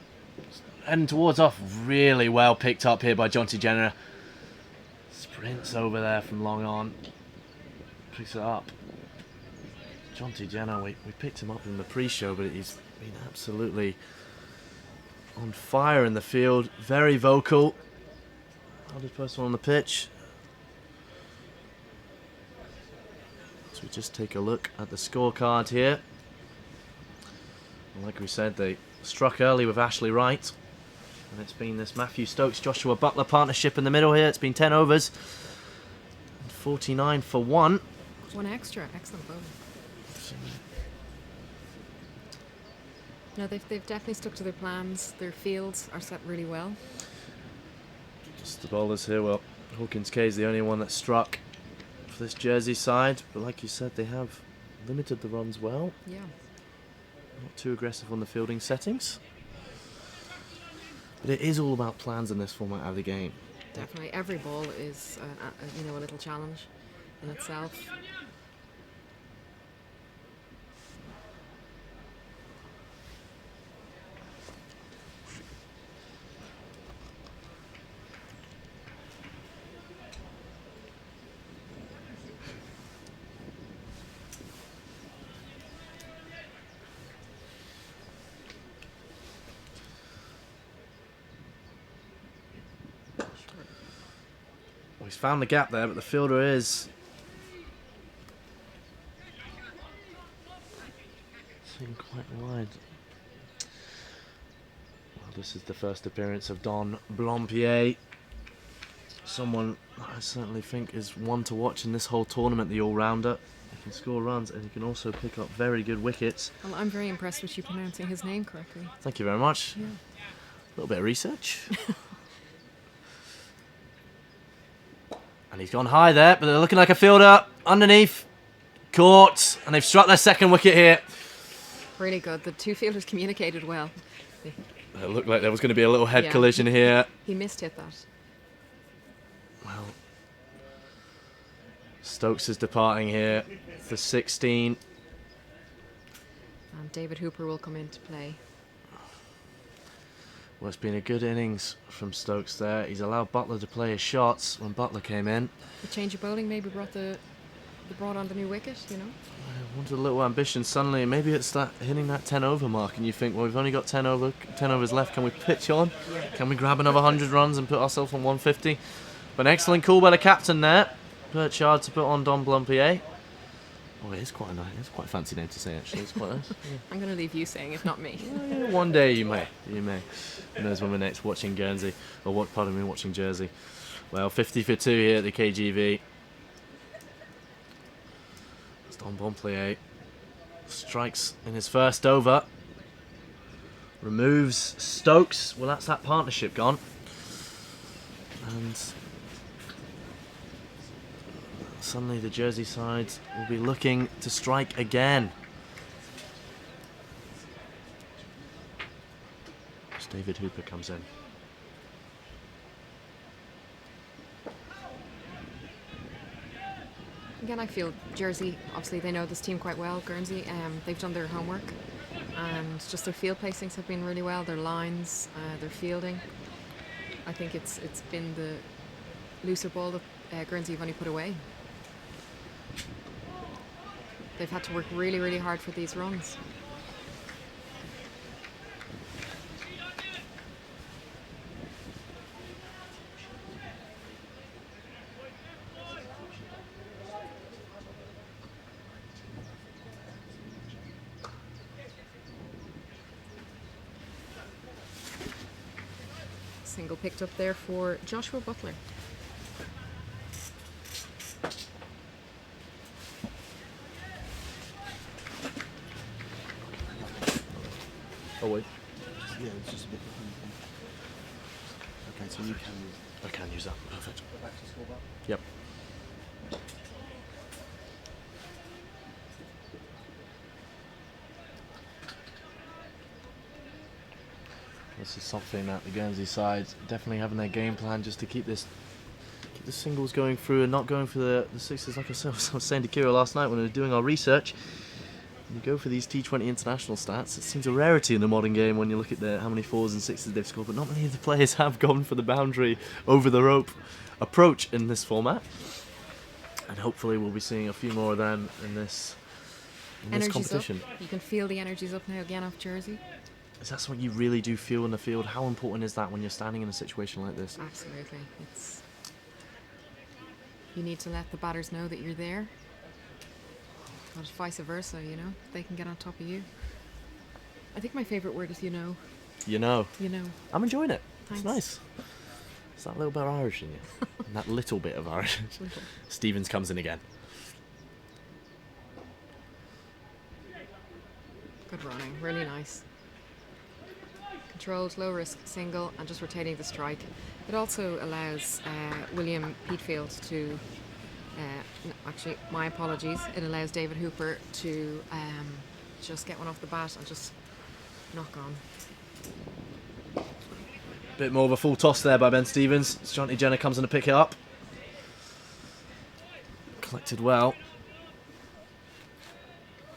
Heading towards off. Really well picked up here by Jonty Jenner. Sprints over there from long on. Picks it up. Jonty Jenner, we picked him up in the pre-show, but he's been absolutely on fire in the field. Very vocal. Hardest person on the pitch. So we just take a look at the scorecard here. Like we said, they struck early with Ashley Wright. And it's been this Matthew Stokes-Joshua Butler partnership in the middle here. It's been 10 overs. 49 for 1. One extra. Excellent bowling. No, they've definitely stuck to their plans. Their fields are set really well. Just the bowlers here. Well, Hawkins K is the only one that struck for this Jersey side. But like you said, they have limited the runs well. Yeah. Not too aggressive on the fielding settings. But it is all about plans in this format of the game. Definitely. Every ball is, a little challenge in itself. Well, he's found the gap there, but the fielder is seeing quite wide. Well, this is the first appearance of Don Blampied. Someone I certainly think is one to watch in this whole tournament, the all-rounder. He can score runs and he can also pick up very good wickets. Well, I'm very impressed with you pronouncing his name correctly. Thank you very much. Yeah. A little bit of research. And he's gone high there, but they're looking like a fielder. Underneath. Caught. And they've struck their second wicket here. Really good. The two fielders communicated well. It looked like there was going to be a little head Yeah. collision here. He missed hit that. Well, Stokes is departing here for 16. And David Hooper will come into play. Well, it's been a good innings from Stokes there. He's allowed Butler to play his shots when Butler came in. The change of bowling maybe brought on the new wicket, you know? I wanted a little ambition suddenly. Maybe it's that hitting that 10 over mark and you think, well, we've only got 10 overs left. Can we pitch on? Can we grab another 100 runs and put ourselves on 150? But an excellent call by the captain there. Perchard to put on Don Blampied. Oh, it is quite a nice, it's quite a fancy name to say actually. It's quite nice. Yeah. I'm going to leave you saying it, not me. Yeah, one day you may. Who knows when we're next watching Guernsey, or what? Pardon me, watching Jersey. Well, 50 for 2 here at the KGV. It's Don Blampied. Strikes in his first over. Removes Stokes. Well, that's that partnership gone. And suddenly the Jersey side will be looking to strike again. As David Hooper comes in. Again, I feel Jersey, obviously they know this team quite well, Guernsey. They've done their homework. And just their field placings have been really well. Their lines, their fielding. I think it's been the looser ball that Guernsey have only put away. They've had to work really, really hard for these runs. Single picked up there for Joshua Butler. Oh wait, Yeah, it's just a bit behind. Okay, so you can use I can use that. Perfect. go back to score bar. Yep. This is something that the Guernsey side definitely having their game plan just to keep the singles going through and not going for the sixes. Like I was saying to Kira last night when we were doing our research, when you go for these T20 international stats, it seems a rarity in the modern game when you look at how many fours and sixes they've scored, but not many of the players have gone for the boundary over the rope approach in this format. And hopefully we'll be seeing a few more of them in this Energy's competition. up. You can feel the energy's up now again off Jersey. Is that something you really do feel in the field? How important is that when you're standing in a situation like this? Absolutely. You need to let the batters know that you're there. But vice versa, you know. They can get on top of you. I think my favourite word is you know. You know. You know. I'm enjoying it. Thanks. It's nice. It's that little bit of Irish in you. And that little bit of Irish. Little. Stevens comes in again. Good running. Really nice. Controlled, low risk single and just rotating the strike. It also allows William Peatfield to, actually my apologies, it allows David Hooper to just get one off the bat and just knock on. Bit more of a full toss there by Ben Stevens. Jonty Jenner comes in to pick it up. Collected well.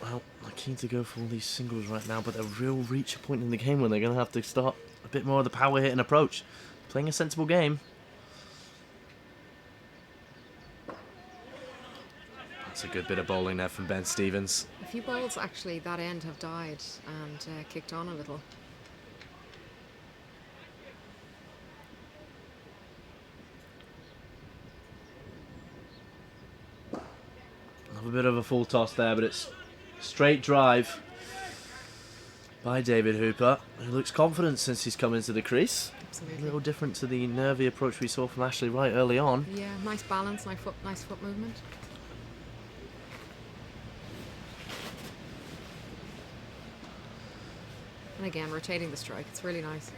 Well, they're keen to go for all these singles right now, but they'll reach a point in the game when they're going to have to start a bit more of the power hitting approach. Playing a sensible game. That's a good bit of bowling there from Ben Stevens. A few balls actually that end have died and kicked on a little. Another bit of a full toss there, but it's straight drive. by David Hooper, who looks confident since he's come into the crease. Absolutely. A little different to the nervy approach we saw from Ashley Wright early on. Yeah, nice balance, nice foot movement. And again, rotating the strike. It's really nice.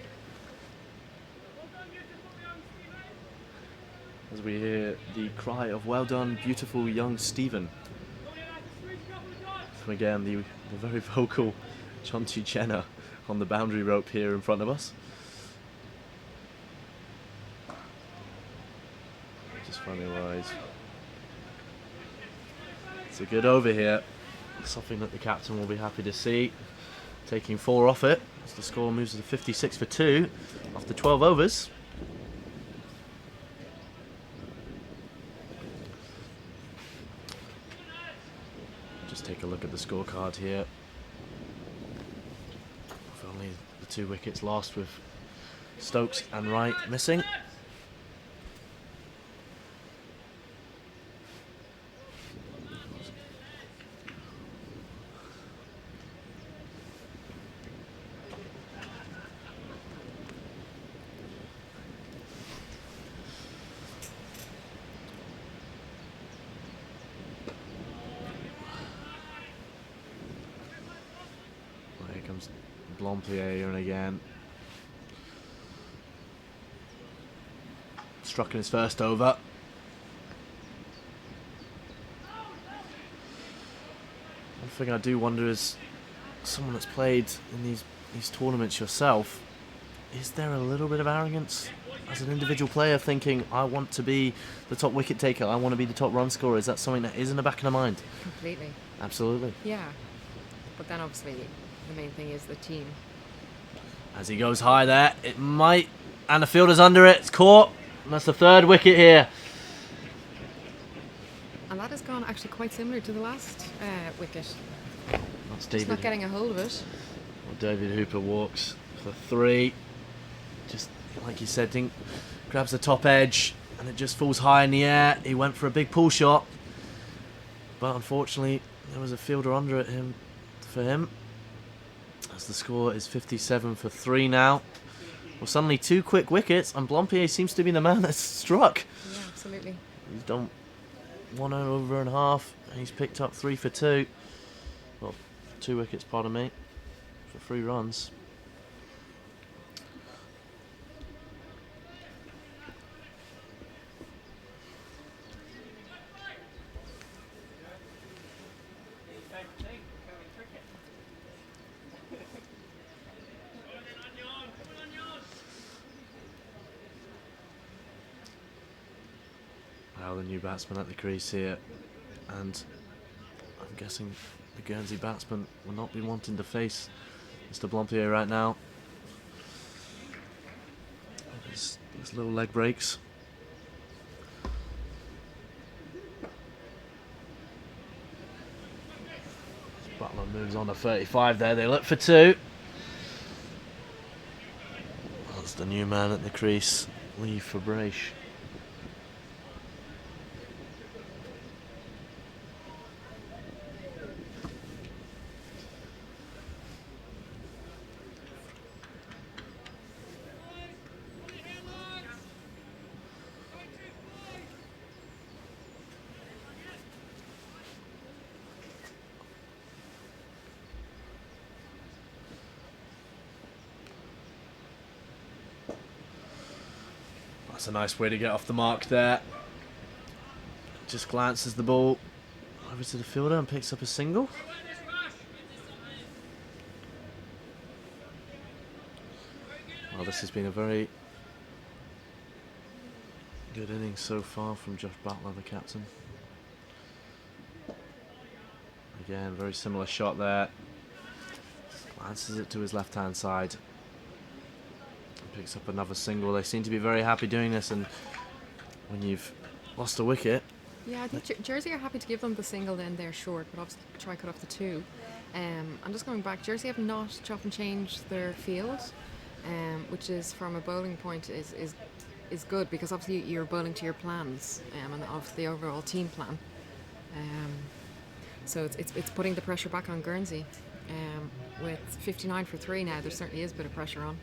As we hear the cry of "Well done, beautiful young Stephen." From again, the very vocal Chonti Chenna on the boundary rope here in front of us. Just finding wise. It's a good over here. Something that the captain will be happy to see. Taking 4 off it as the score moves to 56 for 2 after 12 overs. Just take a look at the scorecard here. With only the 2 wickets lost, with Stokes and Wright missing. Here comes Blompier in again. Struck in his first over. One thing I do wonder is, someone that's played in these tournaments yourself, is there a little bit of arrogance as an individual player thinking, I want to be the top wicket taker, I want to be the top run scorer? Is that something that is in the back of the mind? Completely. Absolutely. Yeah. But then obviously the main thing is the team. As he goes high there, it might, and the fielder's under it, it's caught, and that's the 3rd wicket here. And that has gone actually quite similar to the last wicket. That's Just David. not getting a hold of it. Well, David Hooper walks for 3. Just like you said, grabs the top edge, and it just falls high in the air. He went for a big pull shot, but unfortunately there was a fielder under it for him. As the score is 57 for 3 now. Well, suddenly 2 quick wickets, and Blompier seems to be the man that's struck. Yeah, absolutely. He's done 1 over and a half, and he's picked up 3 for 2. Well, 2 wickets, pardon me, for 3 runs. Now the new batsman at the crease here, and I'm guessing the Guernsey batsman will not be wanting to face Mr. Blompier right now. His little leg breaks. Butler moves on to 35 there, they look for 2. That's the new man at the crease, Lee Fabrage. That's a nice way to get off the mark there. Just glances the ball over to the fielder and picks up a single. Well, this has been a very good innings so far from Josh Butler, the captain. Again, very similar shot there. Glances it to his left-hand side. Picks up another single. They seem to be very happy doing this, and when you've lost a wicket... Yeah, I think Jersey are happy to give them the single then they're short, but obviously try cut off the 2. I'm just going back. Jersey have not chopped and changed their field, which is, from a bowling point, is good, because obviously you're bowling to your plans and of the overall team plan. So it's putting the pressure back on Guernsey. With 59 for 3 now, there certainly is a bit of pressure on.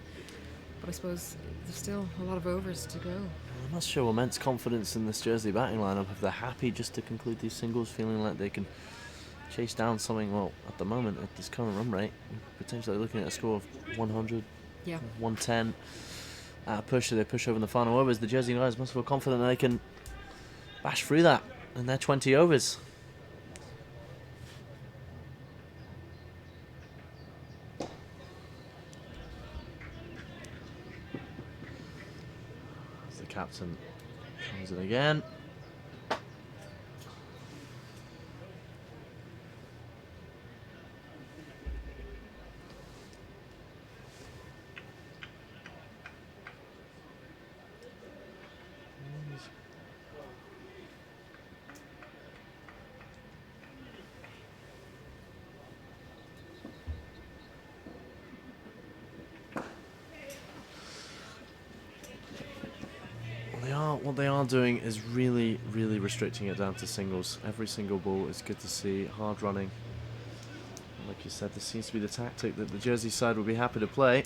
But I suppose there's still a lot of overs to go. They must show immense confidence in this Jersey batting lineup if they're happy just to conclude these singles, feeling like they can chase down something. Well, at the moment, at this current run rate, potentially looking at a score of 100, 110. At a push, so they push over in the final overs. The Jersey guys must feel confident that they can bash through that in their 20 overs. As the captain comes in again. What they are doing is really, really restricting it down to singles. Every single ball is good to see, hard running. Like you said, this seems to be the tactic that the Jersey side will be happy to play.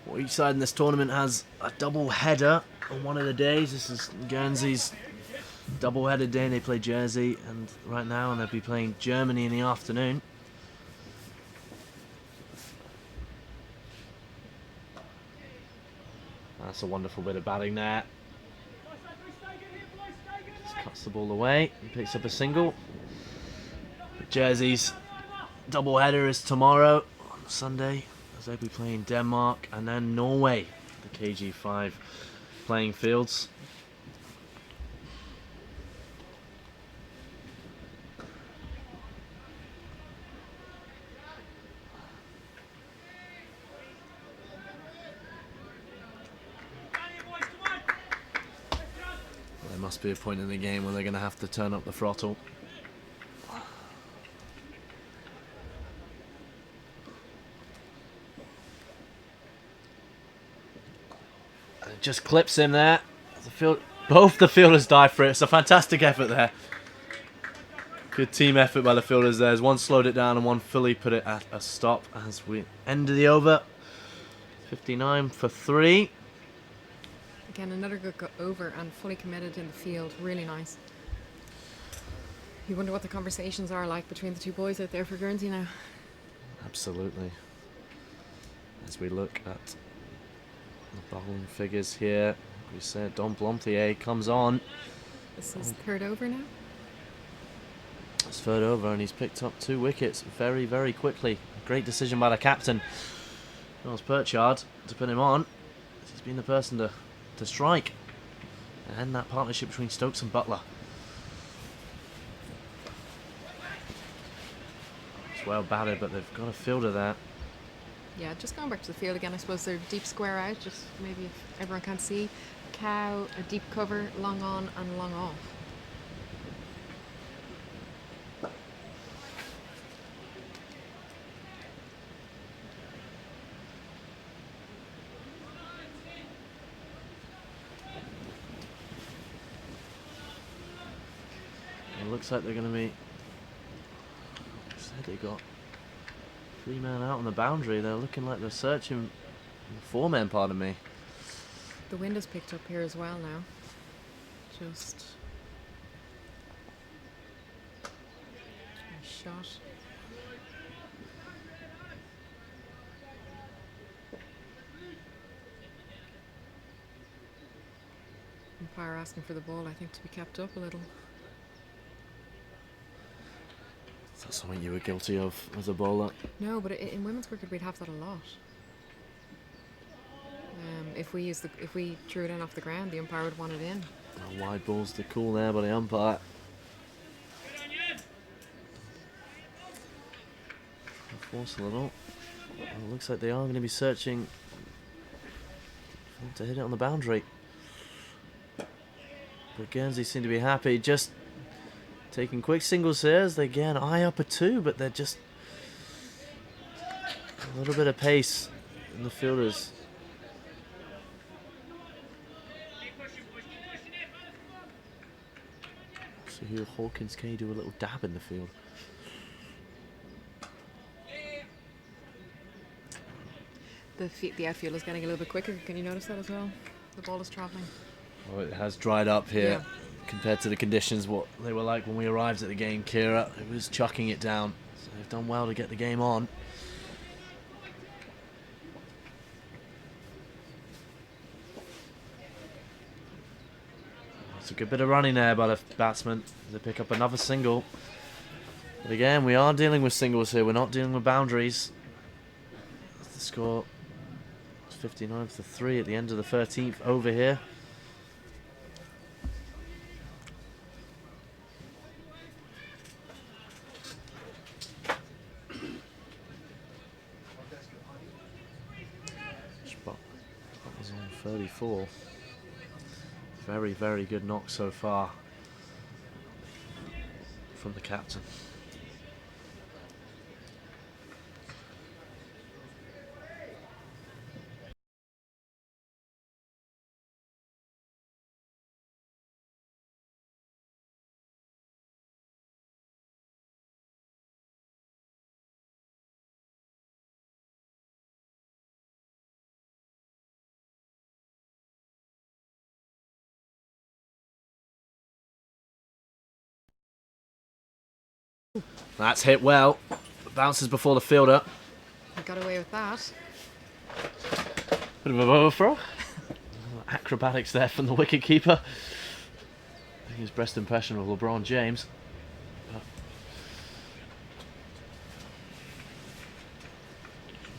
Well, each side in this tournament has a double header on one of the days. This is Guernsey's double-headed day. They play Jersey, and right now they'll be playing Germany in the afternoon. That's a wonderful bit of batting there. Just cuts the ball away and picks up a single. But Jersey's double-header is tomorrow on Sunday, as they'll be playing Denmark and then Norway, the KG5 playing fields. Must be a point in the game where they're going to have to turn up the throttle. And it just clips him there. Both the fielders dive for it. It's a fantastic effort there. Good team effort by the fielders there. One slowed it down and one fully put it at a stop as we ended the over. 59 for 3. Again, another good over and fully committed in the field. Really nice. You wonder what the conversations are like between the two boys out there for Guernsey now. Absolutely. As we look at the bowling figures here, like we said, Don Blomtier comes on. This is third over now? It's third over and he's picked up 2 wickets very, very quickly. Great decision by the captain, Miles Pritchard, to put him on. He's been the person to strike and end that partnership between Stokes and Butler. It's well batted, but they've got a fielder there. Yeah, just going back to the field again, I suppose they're deep square out, just maybe if everyone can't see. Cow, a deep cover, long on and long off. Looks like they're going to be. Said they got 3 men out on the boundary. They're looking like they're searching 4 men. Pardon me. The wind has picked up here as well now. Just a shot. Umpire asking for the ball, I think, to be kept up a little. Is that something you were guilty of as a bowler? No, but in women's cricket we'd have that a lot. If we threw it in off the ground, the umpire would want it in. Wide balls to call there by the umpire. Force a little. It looks like they are going to be searching to hit it on the boundary. But Guernsey seem to be happy, just taking quick singles here as they again eye up a 2, but they're just a little bit of pace in the fielders. So here Hawkins, can he do a little dab in the field? The outfield is getting a little bit quicker. Can you notice that as well? The ball is travelling. Well, it has dried up here Yeah. compared to the conditions what they were like when we arrived at the game, Kira. It was chucking it down. So they've done well to get the game on. It's a good bit of running there by the batsman. They pick up another single. But again, we are dealing with singles here. We're not dealing with boundaries. That's the score. It's 59-3 at the end of the 13th over here. Spot was on 34. Very, very good knock so far from the captain. That's hit well. Bounces before the fielder. I got away with that. Bit of a overthrow. Acrobatics there from the wicket keeper. I think his best impression of LeBron James.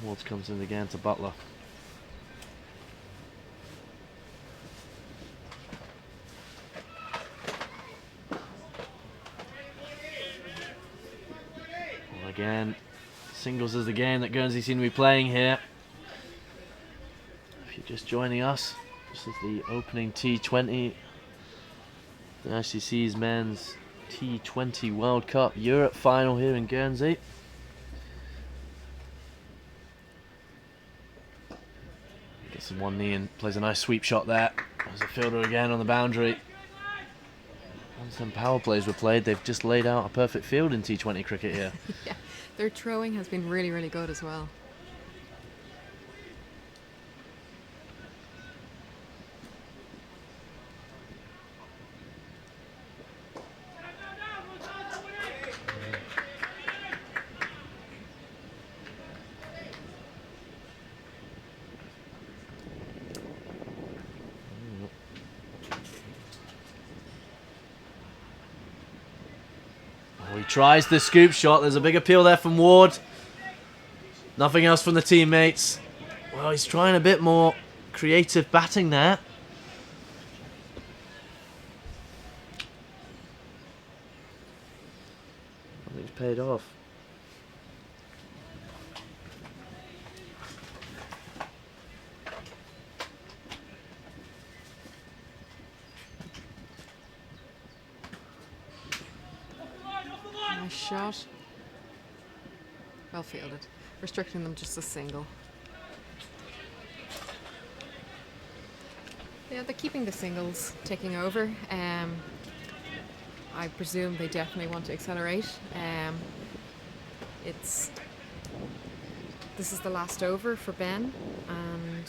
Wards comes in again to Butler. Well, again, singles is the game that Guernsey seem to be playing here. If you're just joining us, this is the opening T20. The ICC's men's T20 World Cup Europe final here in Guernsey. Gets in one knee and plays a nice sweep shot there. There's a fielder again on the boundary. Once them power plays were played, they've just laid out a perfect field in T20 cricket here. Yeah, their throwing has been really, really good as well. Oh, he tries the scoop shot. There's a big appeal there from Ward. Nothing else from the teammates. Well, he's trying a bit more creative batting there. I think it's paid off. Nice shot. Well fielded. Restricting them just a single. Yeah, they're keeping the singles taking over. I presume they definitely want to accelerate. This is the last over for Ben, and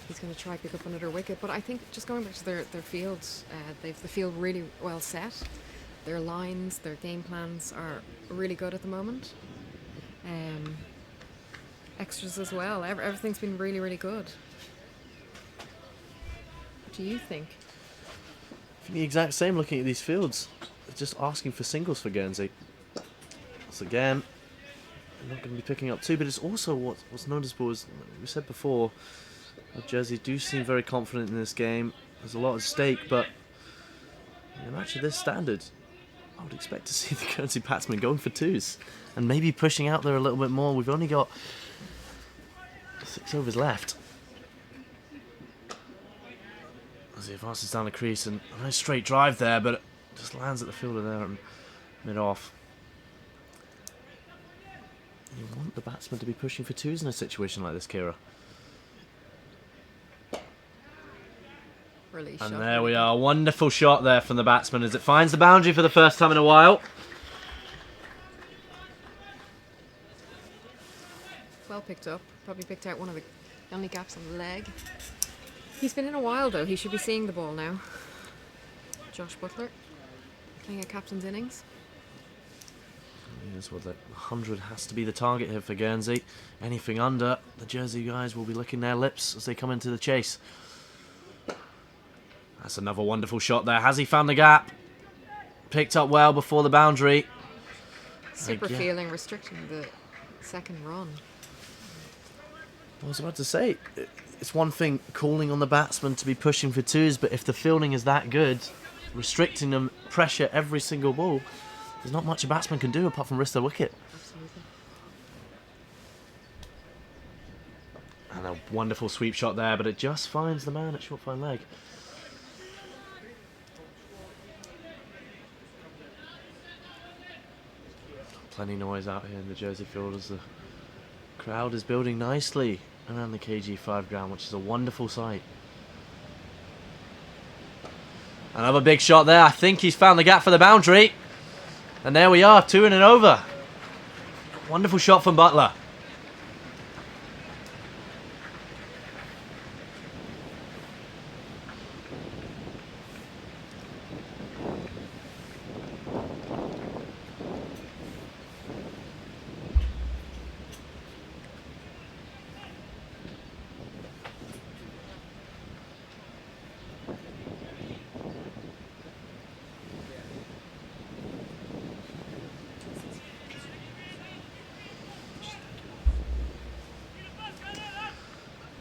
he's going to try pick up another wicket. But I think just going back to their fields, they've the field really well set. Their lines, their game plans are really good at the moment. Extras as well. Everything's been really, really good. What do you think? I think the exact same looking at these fields. They're just asking for singles for Guernsey. So again, they're not going to be picking up two, but it's also what's noticeable is, we said before, Jersey do seem very confident in this game. There's a lot at stake, but in a match of this standard, I would expect to see the Guernsey batsmen going for twos and maybe pushing out there a little bit more. We've only got 6 overs left. As he advances down the crease, and a nice straight drive there, but it just lands at the fielder there and mid-off. You want the batsman to be pushing for twos in a situation like this, Kira. Release And shot. there we are. Wonderful shot there from the batsman as it finds the boundary for the first time in a while. Well picked up. Probably picked out one of the only gaps on the leg. He's been in a while though. He should be seeing the ball now. Josh Butler playing a captain's innings. Yes, well, the 100 has to be the target here for Guernsey. Anything under, the Jersey guys will be licking their lips as they come into the chase. That's another wonderful shot there. Has he found the gap? Picked up well before the boundary. Super feeling restricting the second run. I was about to say, it's one thing calling on the batsman to be pushing for twos, but if the fielding is that good, restricting them, pressure every single ball, there's not much a batsman can do apart from risk their wicket. Absolutely. And a wonderful sweep shot there, but it just finds the man at short fine leg. Plenty noise out here in the Jersey field as the crowd is building nicely around the KG5 ground, which is a wonderful sight. Another big shot there. I think he's found the gap for the boundary. And there we are, 2 in and over. Wonderful shot from Butler.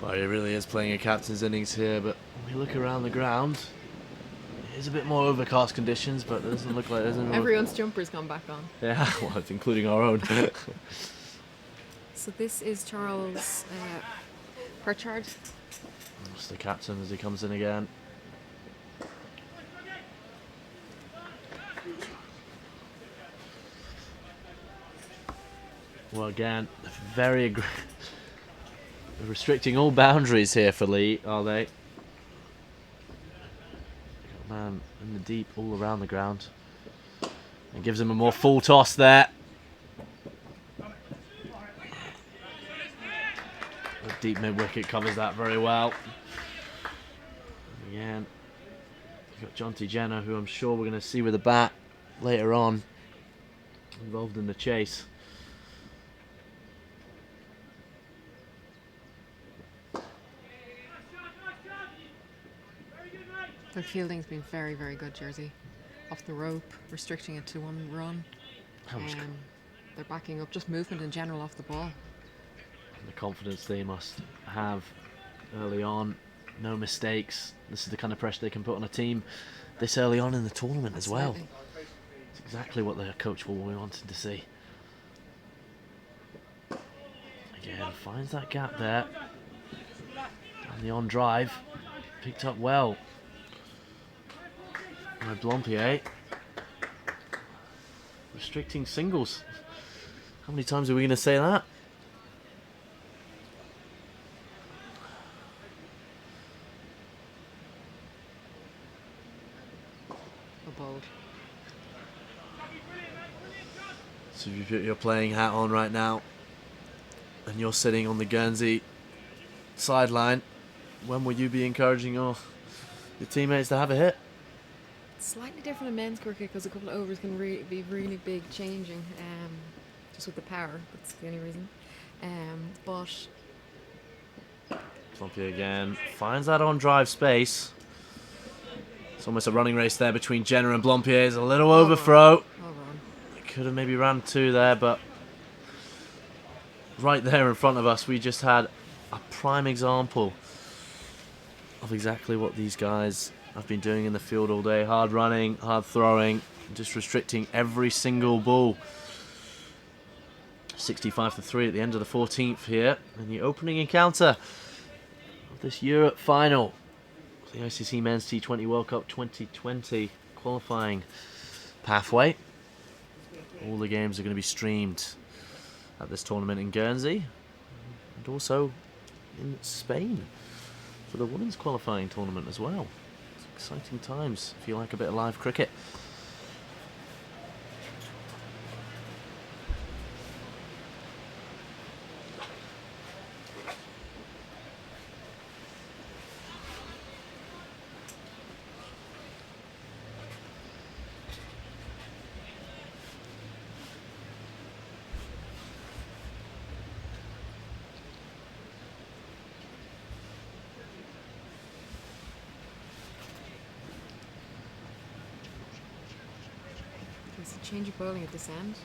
Well, he really is playing a captain's innings here, but when we look around the ground, it is a bit more overcast conditions, but it doesn't look like there's any... Everyone's jumper's gone back on. Yeah, well, including our own. So this is Charles Pritchard. That's the captain as he comes in again. Well, again, very aggressive. Restricting all boundaries here for Lee, are they? Man in the deep all around the ground. And gives him a more full toss there. The deep mid-wicket covers that very well. Again, you've got Jonty Jenner, who I'm sure we're going to see with a bat later on, involved in the chase. Their fielding's been very, very good, Jersey. Off the rope, restricting it to one run. They're backing up, just movement in general off the ball. And the confidence they must have early on, no mistakes. This is the kind of pressure they can put on a team this early on in the tournament as well. It's exactly what their coach will be wanting to see. Again, finds that gap there. And the on drive, picked up well by Blompier. Restricting singles. How many times are we going to say that? Bold. So if you put your playing hat on right now and you're sitting on the Guernsey sideline, when will you be encouraging your teammates to have a hit? Slightly different in men's cricket because a couple of overs can be really big changing, just with the power. That's the only reason. But Blompier again finds that on drive space. It's almost a running race there between Jenner and Blompier. It's a little overthrow. well run. Could have maybe ran 2 there, but right there in front of us, we just had a prime example of exactly what these guys have been doing in the field all day. Hard running, hard throwing, just restricting every single ball. 65-3 at the end of the 14th here in the opening encounter of this Europe final. The ICC Men's T20 World Cup 2020 qualifying pathway. All the games are going to be streamed at this tournament in Guernsey and also in Spain for the women's qualifying tournament as well. exciting times if you like a bit of live cricket. There's a change of bowling at this end.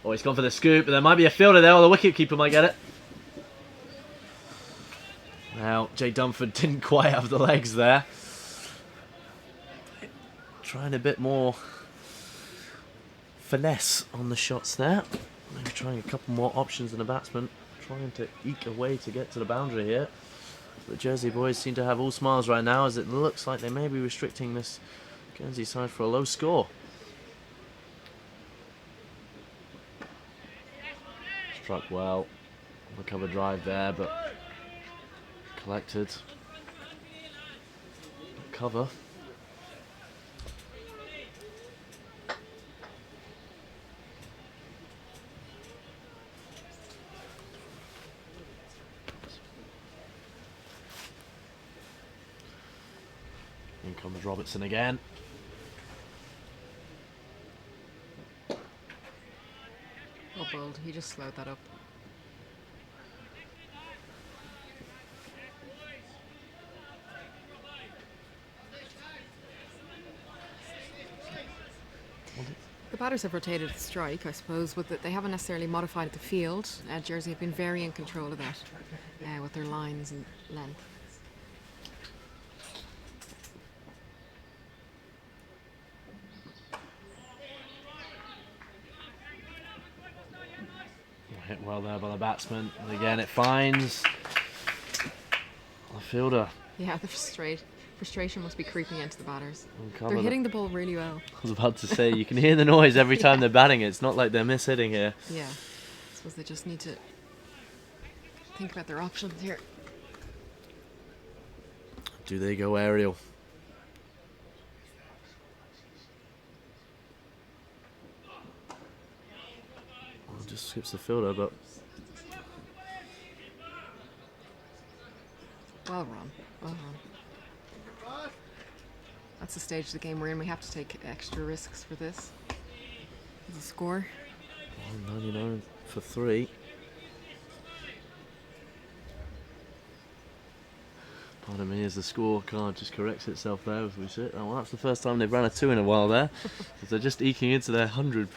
Oh, he's gone for the scoop, but there might be a fielder there, or the wicket-keeper might get it. Now, Jay Dunford didn't quite have the legs there. Trying a bit more finesse on the shots there. Maybe trying a couple more options than a batsman. Trying to eke a way to get to the boundary here. The Jersey boys seem to have all smiles right now, as it looks like they may be restricting this Guernsey side for a low score. Struck well. Recover drive there, but collected. Cover. In comes Robertson again. Oh, bold. He just slowed that up. The batters have rotated the strike, I suppose, but they haven't necessarily modified the field. Jersey have been very in control of that with their lines and length. Hit well there by the batsman, and again it finds the fielder. Yeah, the frustration must be creeping into the batters. They're hitting the ball really well. I was about to say, you can hear the noise every time they're batting it. It's not like they're mishitting here. Yeah, I suppose they just need to think about their options here. Do they go aerial? Well, just skips the fielder, but Well run. Well run. That's the stage of the game we're in. We have to take extra risks for this. The score. 99 for 3. Pardon me, as the scorecard just corrects itself there as we sit. Oh, well, that's the first time they've ran a 2 in a while there. Because they're just eking into their 100.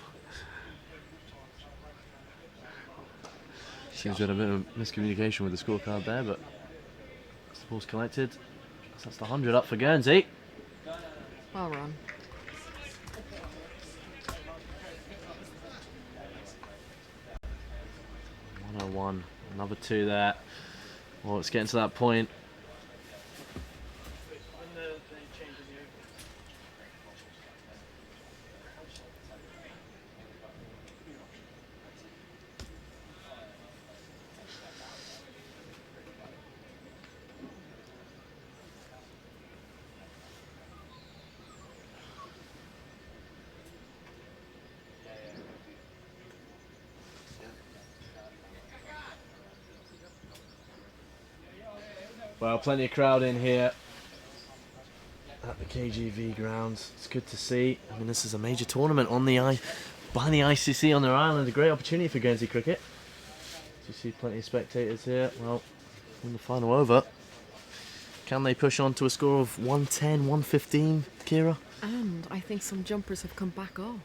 Seems we had a bit of miscommunication with the scorecard there, but the ball's collected. So that's the 100 up for Guernsey. Well run. One, another 2 there. Well, it's getting to that point. Well, plenty of crowd in here at the KGV grounds. It's good to see. I mean, this is a major tournament on the by the ICC on their island. A great opportunity for Guernsey cricket. You see plenty of spectators here. Well, in the final over, can they push on to a score of 110, 115, Kira? And I think some jumpers have come back off.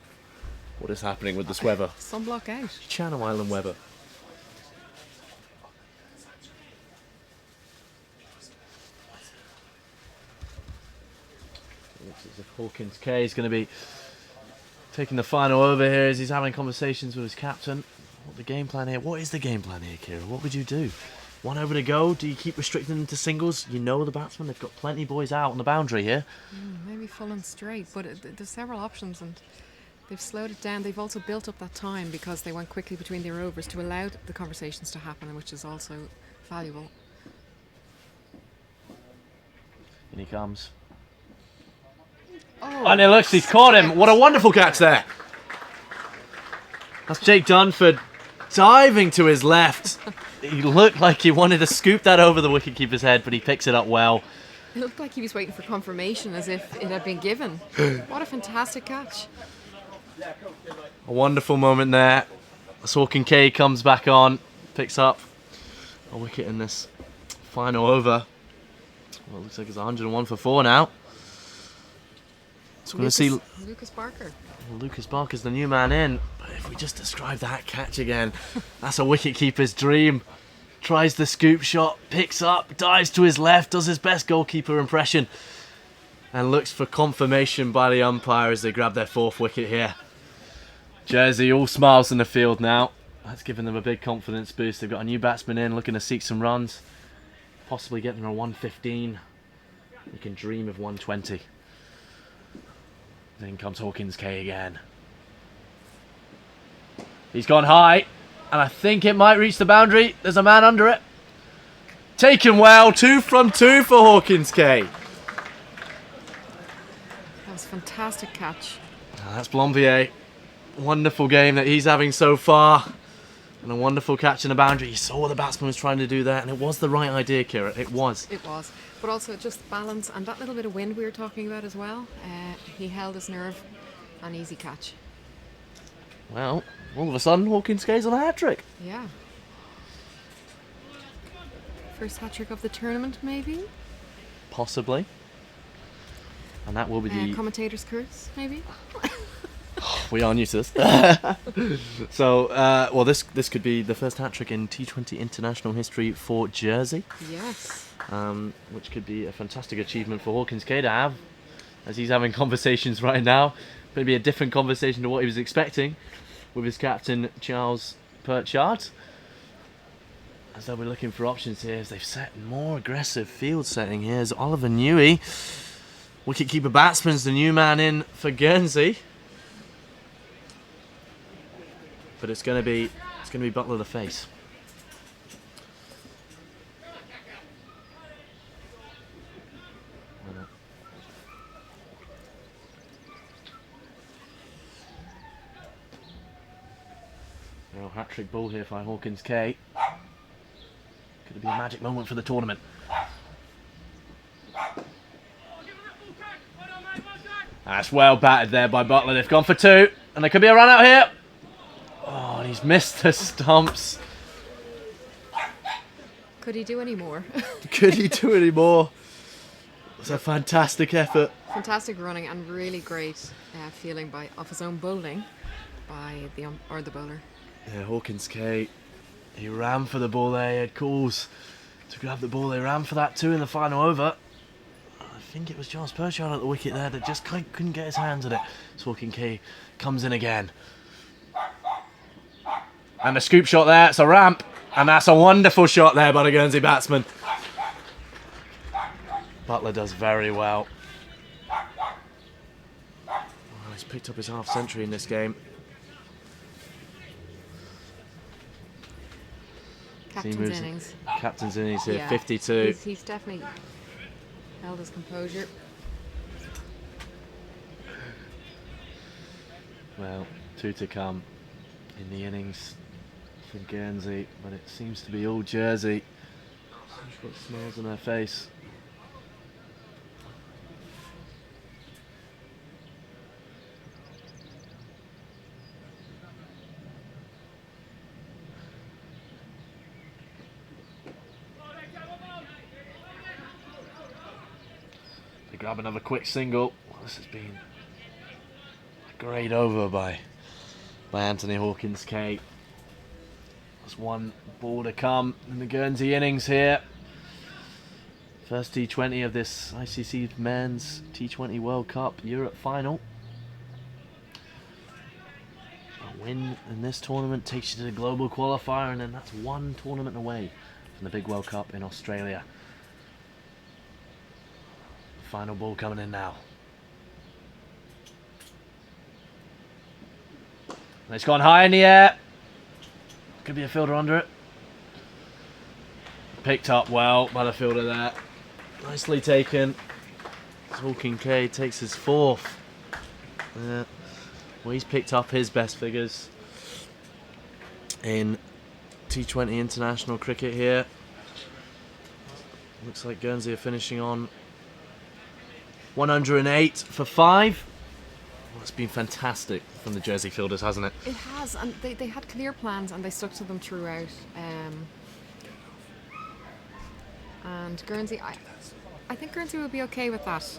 What is happening with this weather? Sunblock out. Channel Island weather. Looks as if Hawkins K is going to be taking the final over here as he's having conversations with his captain. What the game plan here? What is the game plan here, Kira? What would you do 1 over to go. Do you keep restricting them to singles? You know the batsmen, they've got plenty of boys out on the boundary here. Maybe full and straight, but there's several options, and they've slowed it down. They've also built up that time because they went quickly between their overs to allow the conversations to happen, which is also valuable. In he comes. Oh, And it looks, he's caught him. What a wonderful catch there. That's Jake Dunford diving to his left. He looked like he wanted to scoop that over the wicketkeeper's head, but he picks it up well. it looked like he was waiting for confirmation, as if it had been given. What a fantastic catch. A wonderful moment there. As Hawkins K comes back on, picks up a wicket in this final over. Well, it looks like it's 101 for 4 now. So we're going to see Lucas Barker. Lucas Barker's the new man in. But if we just describe that catch again, that's a wicketkeeper's dream. Tries the scoop shot, picks up, dives to his left, does his best goalkeeper impression, and looks for confirmation by the umpire as they grab their 4th wicket here. Jersey all smiles in the field now. That's given them a big confidence boost. They've got a new batsman in looking to seek some runs. Possibly get them a 115. You can dream of 120. Then comes Hawkins K again. He's gone high, and I think it might reach the boundary. There's a man under it. Taken well, 2 from 2 for Hawkins K. That was a fantastic catch. That's Blombier. Wonderful game that he's having so far. And a wonderful catch in the boundary. You saw what the batsman was trying to do there, and it was the right idea, Kira. It was. It was. But also just balance and that little bit of wind we were talking about as well. He held his nerve. An easy catch. Well, all of a sudden, Hawkins K's on a hat-trick. Yeah. First hat-trick of the tournament, maybe? Possibly. And that will be the... Commentator's curse, maybe? We are new to this. So, well, this could be the first hat-trick in T20 international history for Jersey. Yes. Which could be a fantastic achievement for Hawkins K to have, as he's having conversations right now. Maybe a different conversation to what he was expecting with his captain, Charles Perchard. As they'll be looking for options here, as they've set more aggressive field setting here. As Oliver Newey, wicketkeeper batsman's the new man in for Guernsey. But it's going to be Butler to face. Real hat-trick ball here by Hawkins K. Could it be a magic moment for the tournament? That's well batted there by Butler. They've gone for 2, and there could be a run out here. Oh, and he's missed the stumps. Could he do any more? Could he do any more? It was a fantastic effort. Fantastic running and really great feeling of his own bowling by the bowler. Yeah, Hawkins K. He ran for the ball there. He had calls to grab the ball. They ran for that too in the final over. I think it was Charles Perchard at the wicket there that just couldn't get his hands on it. So Hawkins K comes in again. And a scoop shot there. It's a ramp. And that's a wonderful shot there by the Guernsey batsman. Butler does very well. Oh, he's picked up his half century in this game. Captain's innings. Captain's innings here, Yeah, 52. He's definitely held his composure. Well, 2 to come in the innings for Guernsey, but it seems to be all Jersey. She's got smiles on her face. They grab another quick single. This has been a great over by Antony Hawkins K. There's 1 ball to come in the Guernsey innings here. First T20 of this ICC Men's T20 World Cup Europe final. A win in this tournament takes you to the global qualifier, and then that's 1 tournament away in the big World Cup in Australia. Final ball coming in now. And it's gone high in the air. Could be a fielder under it. Picked up well by the fielder there. Nicely taken. Hawkins takes his 4th. Yeah. Well, he's picked up his best figures in T20 international cricket here. Looks like Guernsey are finishing on 108 for 5. Well, it's been fantastic from the Jersey fielders, hasn't it? It has, and they had clear plans and they stuck to them throughout. And Guernsey, I think Guernsey will be okay with that.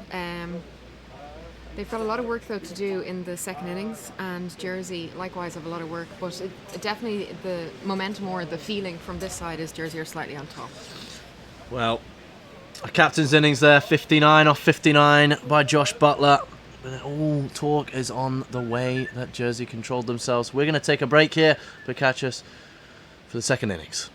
They've got a lot of work though to do in the second innings, and Jersey likewise have a lot of work. But it definitely, the momentum or the feeling from this side is Jersey are slightly on top. Well, a captain's innings there, 59 off 59 by Josh Butler. But all talk is on the way that Jersey controlled themselves. We're going to take a break here, but catch us for the second innings.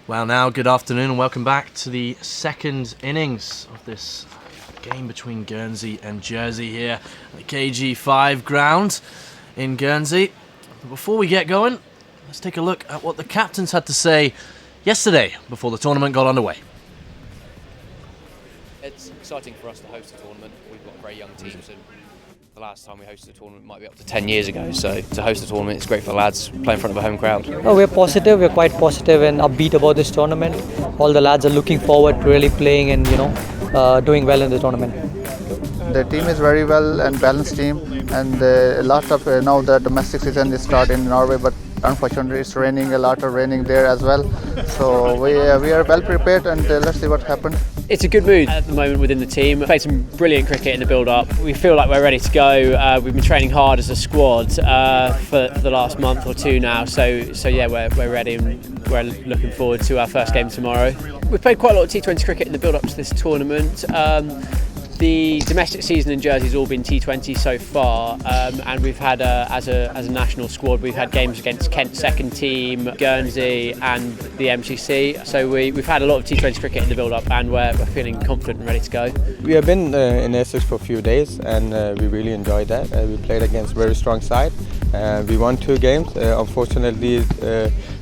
Well now, good afternoon and welcome back to the second innings of this game between Guernsey and Jersey here at the KG5 ground in Guernsey. But before we get going, let's take a look at what the captains had to say yesterday before the tournament got underway. It's exciting for us to host a tournament. We've got very young teams, and the last time we hosted a tournament might be up to 10 years ago. So to host a tournament, it's great for the lads, play in front of a home crowd. Oh, we're positive. We're quite positive and upbeat about this tournament. All the lads are looking forward to really playing and doing well in the tournament. The team is very well and balanced team, and a lot of now the domestic season is starting in Norway, but unfortunately it's raining, a lot of raining there as well. So we are well prepared, and let's see what happens. It's a good mood at the moment within the team. We've played some brilliant cricket in the build-up. We feel like we're ready to go. We've been training hard as a squad for the last month or two now. So yeah, we're ready and we're looking forward to our first game tomorrow. We've played quite a lot of T20 cricket in the build-up to this tournament. The domestic season in Jersey's all been T20 so far, and we've had as a national squad, we've had games against Kent's second team, Guernsey, and the MCC. So we've had a lot of T20 cricket in the build-up, and we're feeling confident and ready to go. We have been in Essex for a few days, and we really enjoyed that. We played against a very strong side. We won 2 games. Unfortunately,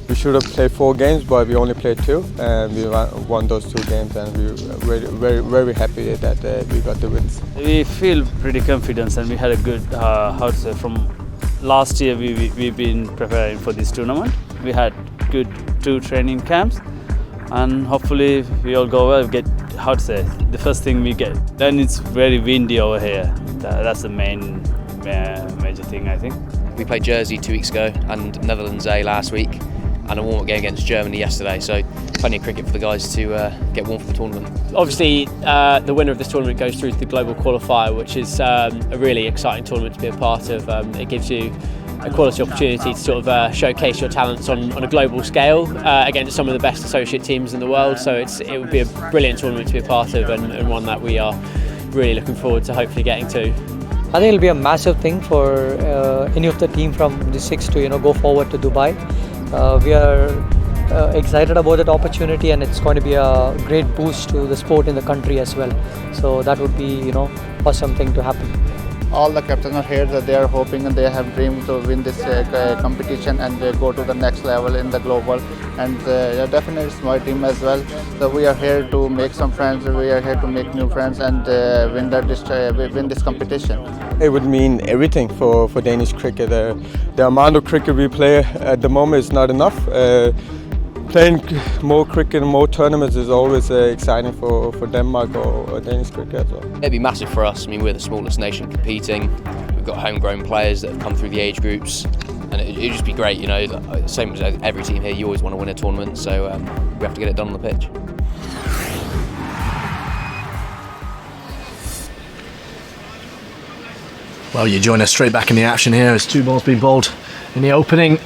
we should have played 4 games, but we only played 2, and we won those 2 games, and we were very, very happy that we got the wins. We feel pretty confident, and we had a good, from last year we've been preparing for this tournament. We had good 2 training camps, and hopefully we all go well. The first thing we get, then it's very windy over here. That's the main major thing, I think. We played Jersey 2 weeks ago and Netherlands A last week, and a warm-up game against Germany yesterday, so plenty of cricket for the guys to get warm for the tournament. Obviously, the winner of this tournament goes through to the global qualifier, which is a really exciting tournament to be a part of. It gives you a quality opportunity to sort of showcase your talents on a global scale against some of the best associate teams in the world. So it would be a brilliant tournament to be a part of, and one that we are really looking forward to hopefully getting to. I think it'll be a massive thing for any of the team from the 6 to go forward to Dubai. We are excited about that opportunity, and it's going to be a great boost to the sport in the country as well. So that would be awesome thing to happen. All the captains are here, that they are hoping and they have dreamed to win this competition and go to the next level in the global, and definitely it's my team as well. So we are here to make some friends, we are here to make new friends and win this competition. It would mean everything for Danish cricket. The amount of cricket we play at the moment is not enough. Playing more cricket and more tournaments is always exciting for Denmark or Danish cricket as well. It'd be massive for us. I mean, we're the smallest nation competing. We've got homegrown players that have come through the age groups, and it'd just be great, same as every team here, you always want to win a tournament, so we have to get it done on the pitch. Well, you join us straight back in the action here as 2 balls being bowled in the opening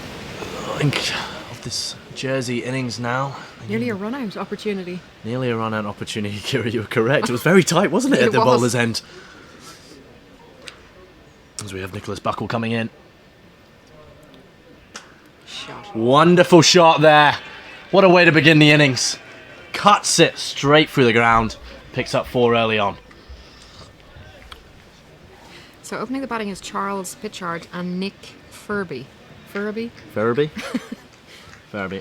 of this Jersey innings now. Nearly a run-out opportunity. Nearly a run-out opportunity, Kira, you were correct. It was very tight, wasn't it, at the bowler's end? As we have Nicholas Buckle coming in. Shot. Wonderful shot there. What a way to begin the innings. Cuts it straight through the ground. Picks up 4 early on. So opening the batting is Charles Pitchard and Nick Furby. Furby? Furby.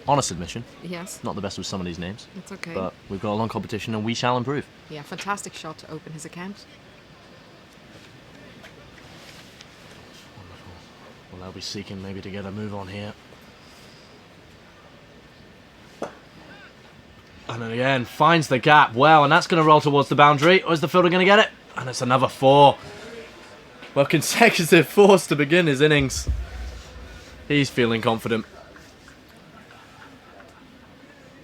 Honest admission. Yes. Not the best with some of these names. It's okay. But we've got a long competition and we shall improve. Yeah, fantastic shot to open his account. Wonderful. Well, they'll be seeking maybe to get a move on here. And then again, finds the gap well, and that's going to roll towards the boundary. Or is the fielder going to get it? And it's another 4. Well, consecutive 4s to begin his innings. He's feeling confident.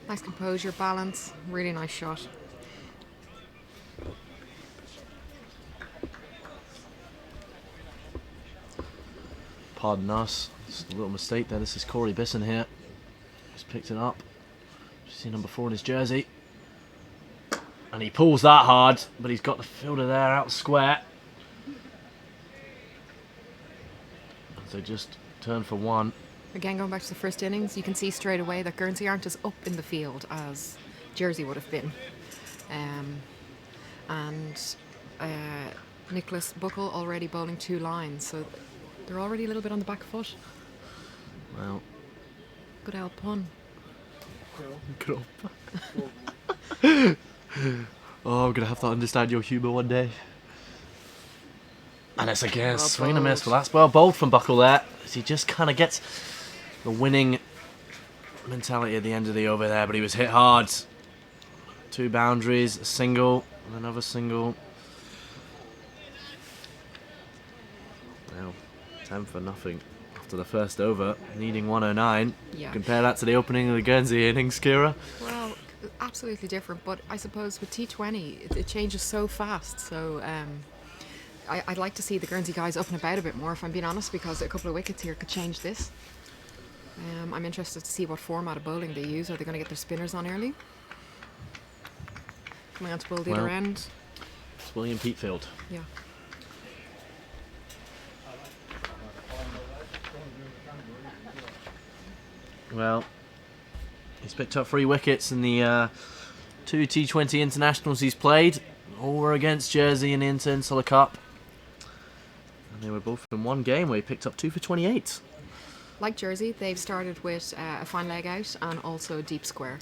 Nice composure, balance, really nice shot. Pardon us, just a little mistake there. This is Corey Bisson here. He's picked it up. See number 4 in his jersey. And he pulls that hard, but he's got the fielder there out square. So just turn for 1. Again, going back to the first innings, you can see straight away that Guernsey aren't as up in the field as Jersey would have been. Nicholas Buckle already bowling 2 lines, so they're already a little bit on the back foot. Well, Good old pun. good old Oh, I'm going to have to understand your humour one day. And it's again, Well swing and a miss. bowled. Well, that's well bowled from Buckle there. As he just kind of gets the winning mentality at the end of the over there, but he was hit hard. 2 boundaries, a single, and another single. Well, 10 for nothing after the first over, needing 109. Yeah. Compare that to the opening of the Guernsey innings, Kira. Well, absolutely different, but I suppose with T20 it changes so fast, so I'd like to see the Guernsey guys up and about a bit more, if I'm being honest, because a couple of wickets here could change this. I'm interested to see what format of bowling they use. Are they going to get their spinners on early? Coming on to bowl the other Well, end. It's William Peatfield. Yeah. Well, he's picked up 3 wickets in the 2 T20 internationals he's played. All were against Jersey in the Insular Cup. And they were both in one game where he picked up 2 for 28. Like Jersey, they've started with a fine leg out and also a deep square.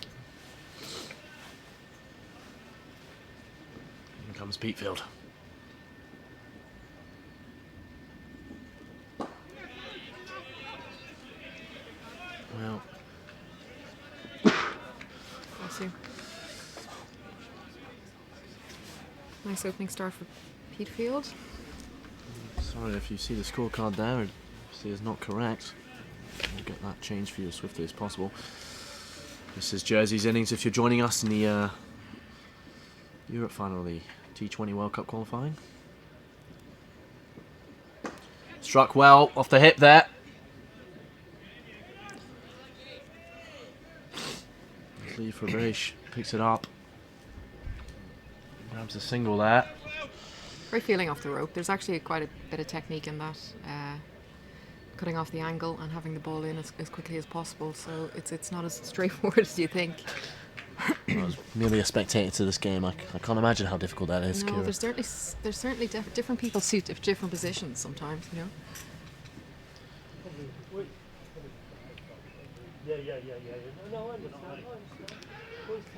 Here comes Peatfield. Well, Bless you. Nice opening start for Peatfield. sorry if you see the scorecard there, it obviously is not correct. We'll get that changed for you as swiftly as possible. This is Jersey's innings if you're joining us in the Europe final of the T20 World Cup qualifying. Struck well off the hip there. Lee Fabrice picks it up. Grabs a single there. Great feeling off the rope. There's actually quite a bit of technique in that. Cutting off the angle and having the ball in as quickly as possible. So it's not as straightforward as you think. I was merely a spectator to this game. I can't imagine how difficult that is, No, Kira. there's certainly different people suit different positions sometimes, you know.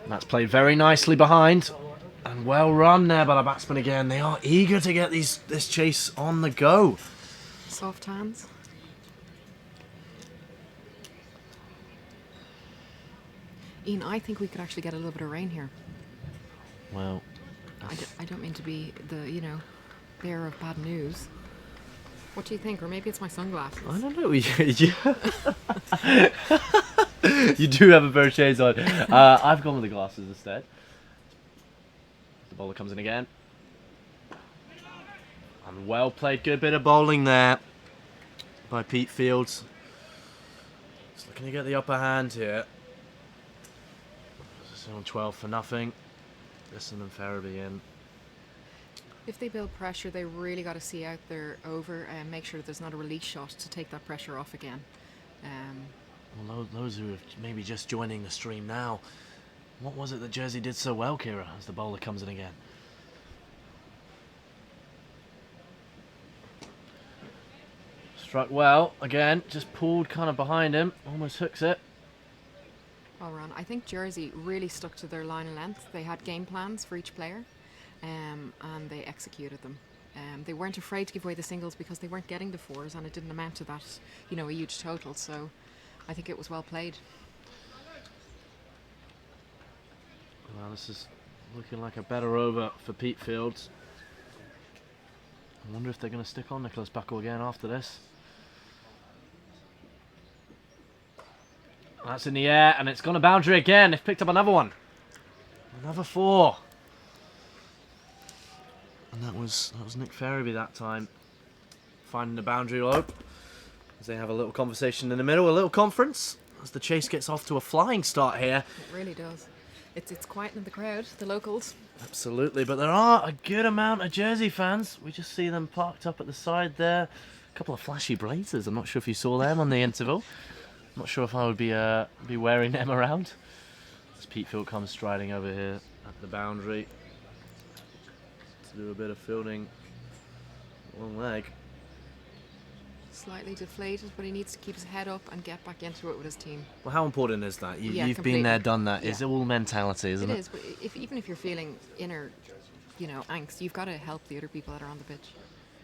That's played very nicely behind. And well run there by the batsman again. They are eager to get this chase on the go. Soft hands. Ian, I think we could actually get a little bit of rain here. Well, I don't mean to be the, bearer of bad news. What do you think? Or maybe it's my sunglasses. I don't know. You do have a pair of shades on. I've gone with the glasses instead. The bowler comes in again. And well played. Good bit of bowling there by Peatfield. Just looking to get the upper hand here. Still on 12 for nothing. Listen and Farabee in. If they build pressure, they really got to see out their over and make sure that there's not a release shot to take that pressure off again. Well, those who are maybe just joining the stream now, what was it that Jersey did so well, Kira, as the bowler comes in again? Struck well, again, just pulled kind of behind him, almost hooks it. Well run. I think Jersey really stuck to their line of length. They had game plans for each player, and they executed them. They weren't afraid to give away the singles because they weren't getting the fours, and it didn't amount to that, a huge total. So I think it was well played. Well, this is looking like a better over for Peatfield. I wonder if they're going to stick on Nicholas Buckle again after this. That's in the air, and it's gone a boundary again. They've picked up another one. Another 4. And that was Nick Farabee that time. Finding the boundary rope. As they have a little conversation in the middle, a little conference. As the chase gets off to a flying start here. It really does. It's quietening the crowd, the locals. Absolutely, but there are a good amount of Jersey fans. We just see them parked up at the side there. A couple of flashy blazers. I'm not sure if you saw them on the interval. Not sure if I would be wearing them around. As Petefield comes striding over here at the boundary to do a bit of fielding. Long leg. Slightly deflated, but he needs to keep his head up and get back into it with his team. Well, how important is that? Yeah, You've completely. been there, done that. Yeah. It's all mentality, isn't it? It is, but even if you're feeling inner, angst, you've got to help the other people that are on the pitch.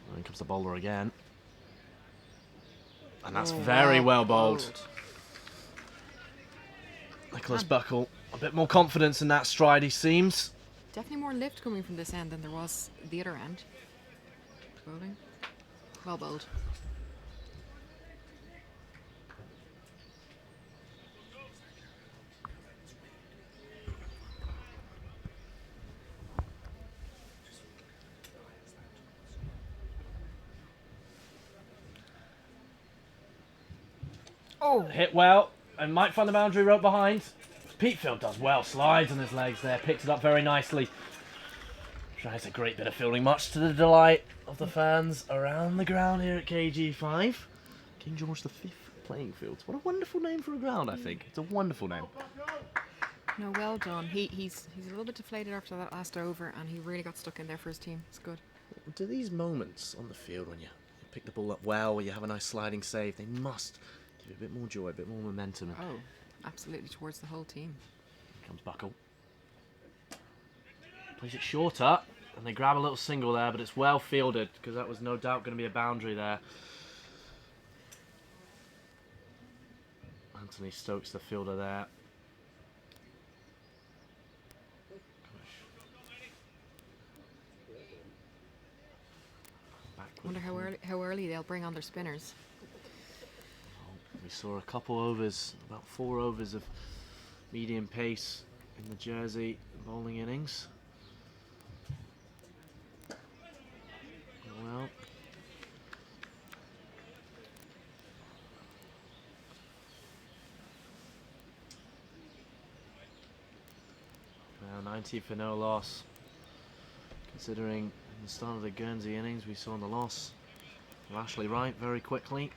And in comes the bowler again. And that's Oh, very well bowled. bowled. Nicholas Buckle, a bit more confidence in that stride, he seems. Definitely more lift coming from this end than there was the other end. Bowling. Well bowled. Oh, hit well, and might find the boundary rope behind. Petefield does well, slides on his legs there, picked it up very nicely. Tries a great bit of fielding, much to the delight of the fans around the ground here at KG5. King George V playing fields. What a wonderful name for a ground, I think. It's a wonderful name. No, well done. He's a little bit deflated after that last over, and he really got stuck in there for his team. It's good. Do these moments on the field when you pick the ball up well, where you have a nice sliding save, they must give you a bit more joy, a bit more momentum. Oh, absolutely, towards the whole team. Here comes Buckle. Plays it shorter, and they grab a little single there, but it's well fielded, because that was no doubt going to be a boundary there. Anthony Stokes, the fielder there. I wonder how early they'll bring on their spinners. We saw a couple overs, about 4 overs of medium pace in the Jersey bowling innings. Well, now 90 for no loss. Considering in the start of the Guernsey innings we saw the loss of Ashley Wright very quickly.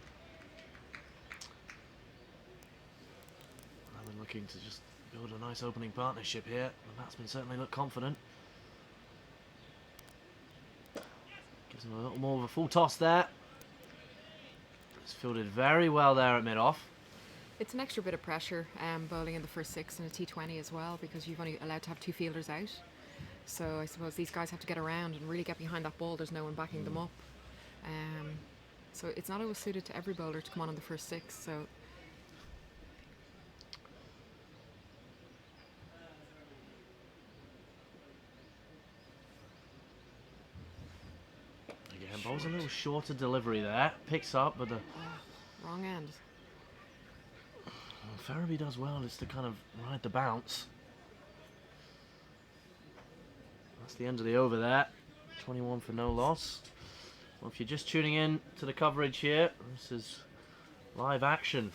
I've been looking to just build a nice opening partnership here. The batsman certainly looked confident. Gives him a little more of a full toss there. It's fielded very well there at mid-off. It's an extra bit of pressure bowling in the first 6 in a T20 as well, because you've only allowed to have 2 fielders out. So I suppose these guys have to get around and really get behind that ball. There's no one backing them up. So it's not always suited to every bowler to come on in the first 6. So Again, bowls a little shorter delivery there. Picks up, but the wrong end. Ferraby does well just to kind of ride the bounce. That's the end of the over there. 21 for no loss. Well, if you're just tuning in to the coverage here, this is live action.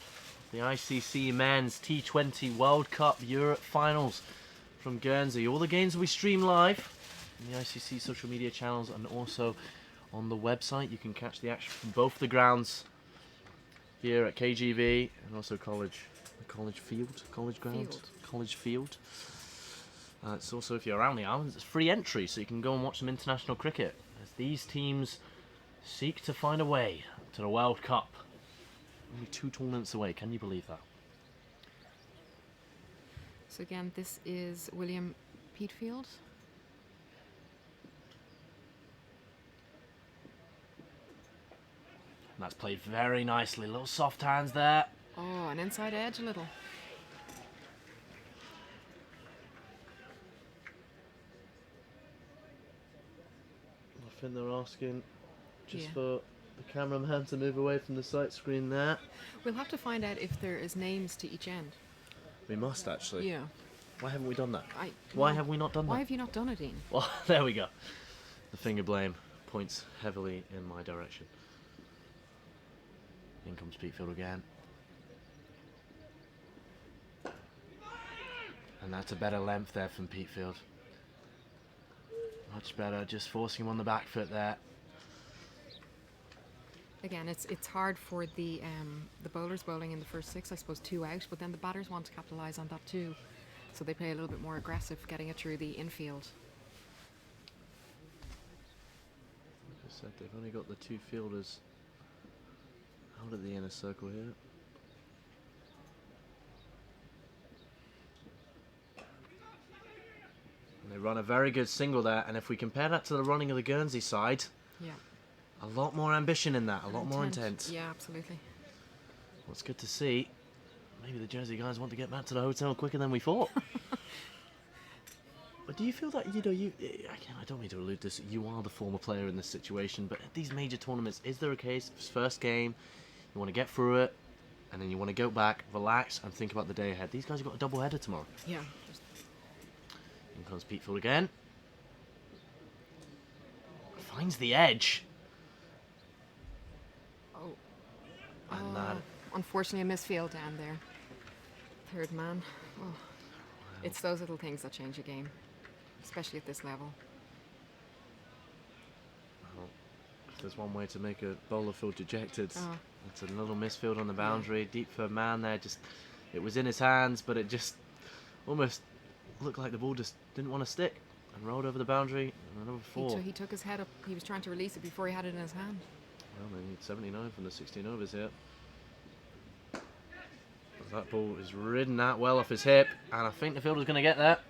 The ICC Men's T20 World Cup Europe Finals from Guernsey. All the games will be streamed live on the ICC social media channels and also on the website. You can catch the action from both the grounds here at KGV and also College Field. It's also, if you're around the islands, it's free entry, so you can go and watch some international cricket as these teams seek to find a way to the World Cup. Only 2 tournaments away, can you believe that? So again, this is William Petefield. And that's played very nicely. Little soft hands there. Oh, an inside edge a little. I think they're asking just for the cameraman to move away from the sight screen there. We'll have to find out if there is names to each end. We must actually. Yeah. Why haven't we done that? Why have we not done that? Why have you not done it, Ian? Well, there we go. The finger blame points heavily in my direction. In comes Petefield again. And that's a better length there from Petefield. Much better, just forcing him on the back foot there. Again, it's hard for the bowlers bowling in the first 6, I suppose, 2 out, but then the batters want to capitalise on that too. So they play a little bit more aggressive, getting it through the infield. Like I said, they've only got the 2 fielders out of the inner circle here. And they run a very good single there, and if we compare that to the running of the Guernsey side, Yeah. a lot more ambition in that, a lot more intent. Yeah, absolutely. Well, it's good to see. Maybe the Jersey guys want to get back to the hotel quicker than we thought. But do you feel that, I don't mean to allude to this, you are the former player in this situation, but at these major tournaments, is there a case, it's first game, you want to get through it, and then you want to go back, relax, and think about the day ahead? These guys have got a double header tomorrow. Yeah. In comes Peatfield again. Finds the edge. Oh. And that... Unfortunately, a misfield down there. Third man. Oh. It's those little things that change a game, especially at this level. Well, if there's one way to make a bowler feel dejected, it's a little misfield on the boundary. Deep third man there, just it was in his hands, but it just almost looked like the ball just didn't want to stick and rolled over the boundary. And number 4. He took his head up. He was trying to release it before he had it in his hand. Well, they need 79 from the 16 overs here. That ball is ridden that well off his hip, and I think the fielder's going to get that.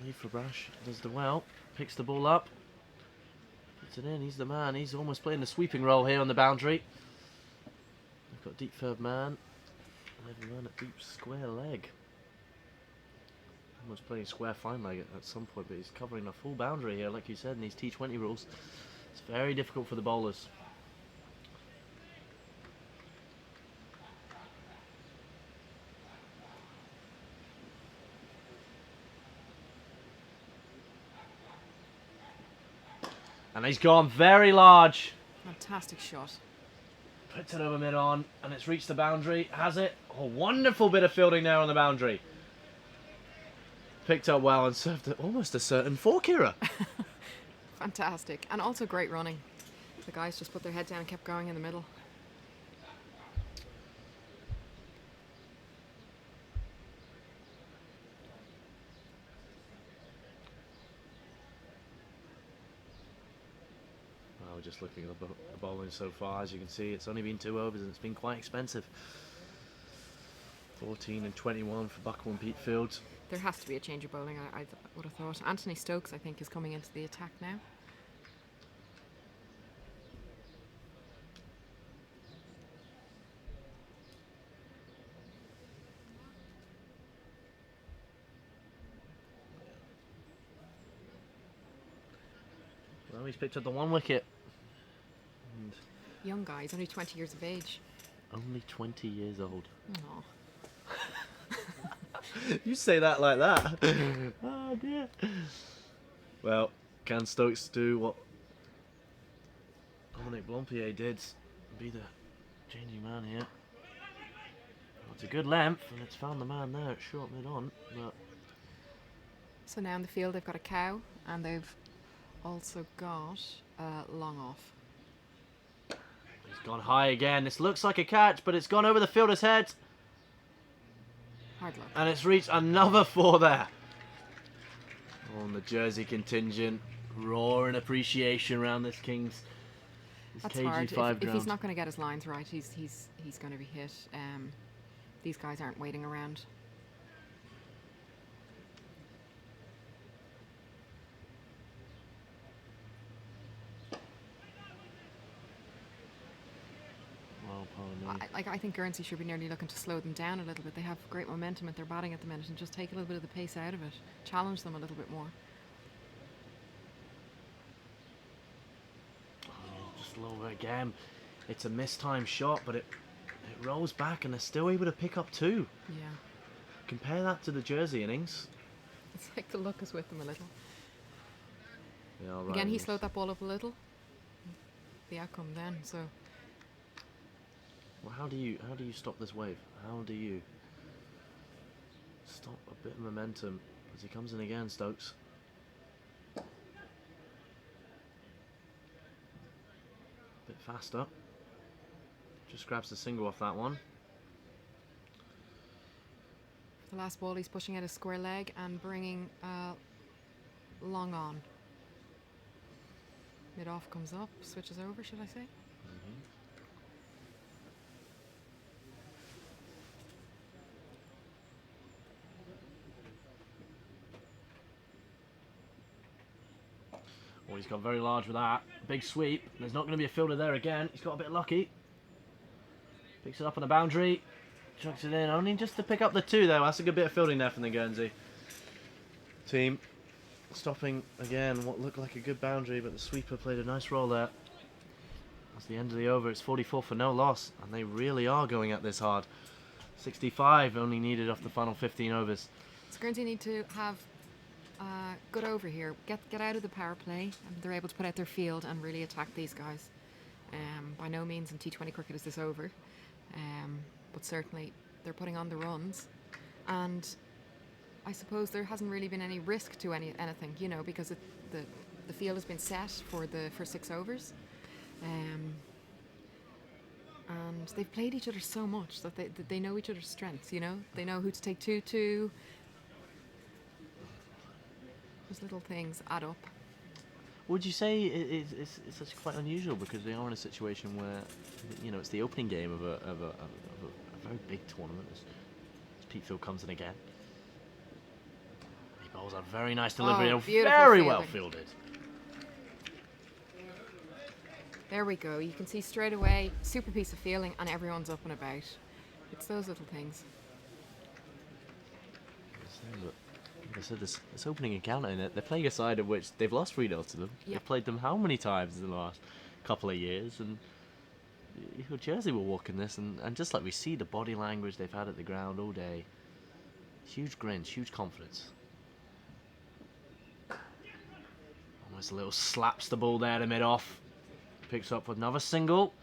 Lee Fabrash does the well, picks the ball up, puts it in. He's the man. He's almost playing the sweeping role here on the boundary. We've got deep third man, and run at deep square leg. Almost playing square fine leg at some point, but he's covering a full boundary here, like you said, in these T20 rules. It's very difficult for the bowlers. And he's gone very large. Fantastic shot. Puts it over mid-on, and it's reached the boundary. Has it? A wonderful bit of fielding there on the boundary. Picked up well and served almost a certain fork era. Fantastic. And also great running. The guys just put their head down and kept going in the middle. Well, just looking at the bowling so far, as you can see, it's only been 2 overs and it's been quite expensive. 14 and 21 for Buckle and Peatfield. There has to be a change of bowling, I would have thought. Anthony Stokes, I think, is coming into the attack now. Well, he's picked up the 1 wicket. And Young guy, he's only 20 years of age. only 20 years old. Aw. You say that like that. Oh dear. Well, can Stokes do what Dominic Blompier did? Be the changing man here. Well, it's a good length, and it's found the man there at short mid-on. But So now in the field they've got a cow, and they've also got long off. he's gone high again. This looks like a catch, but it's gone over the fielder's head. Hard luck. And it's reached another 4 there. On the Jersey contingent, roaring appreciation around this King's That's KG5 hard. ground. If he's not going to get his lines right, he's going to be hit. These guys aren't waiting around. Well, pardon me. I think Guernsey should be nearly looking to slow them down a little bit. They have great momentum at their batting at the minute, and just take a little bit of the pace out of it. Challenge them a little bit more. Just lower again. It's a mistimed shot, but it rolls back, and they're still able to pick up 2. Yeah. Compare that to the Jersey innings. It's like the luck is with them a little. Yeah, all right. Again, he slowed that ball up a little. The outcome then, so... Well, how do you stop this wave? How do you stop a bit of momentum as he comes in again, Stokes? bit faster. Just grabs the single off that one. The last ball, he's pushing out a square leg and bringing long on. Mid off comes up, switches over, should I say? Oh, he's got very large with that. Big sweep. There's not going to be a fielder there again. He's got a bit lucky. Picks it up on the boundary. Chucks it in. Only just to pick up the 2 though. That's a good bit of fielding there from the Guernsey team. Stopping again what looked like a good boundary, but the sweeper played a nice role there. That's the end of the over. It's 44 for no loss, and they really are going at this hard. 65 only needed off the final 15 overs. So Guernsey need to have good over here. Get out of the power play, and they're able to put out their field and really attack these guys. By no means in T20 cricket is this over, but certainly they're putting on the runs, and I suppose there hasn't really been any risk to anything, you know, because the field has been set for the first 6 overs, and they've played each other so much that they know each other's strengths. You know, they know who to take 2-2. Those little things add up. Would you say it's such quite unusual because they are in a situation where, you know, it's the opening game of a very big tournament as Petefield comes in again. He bowls a very nice delivery, very well fielded. There we go. You can see straight away, super piece of feeling, and everyone's up and about. It's those little things. Like I said, this opening encounter in it, they're playing a side of which they've lost 3-0 to them. Yep. They've played them how many times in the last couple of years, and Jersey will walk in this, and just like we see the body language they've had at the ground all day, huge grins, huge confidence. Almost a little slaps the ball there to mid-off. Picks up with another single.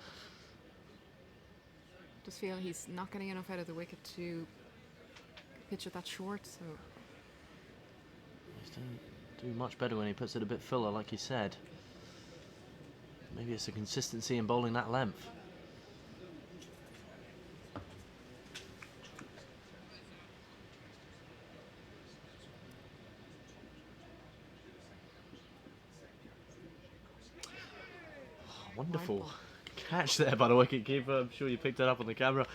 Just feel he's not getting enough out of the wicket to pitch it that short, so... He's do much better when he puts it a bit fuller, like you said. Maybe it's a consistency in bowling that length. Oh, wonderful catch there by the wicketkeeper. I'm sure you picked it up on the camera.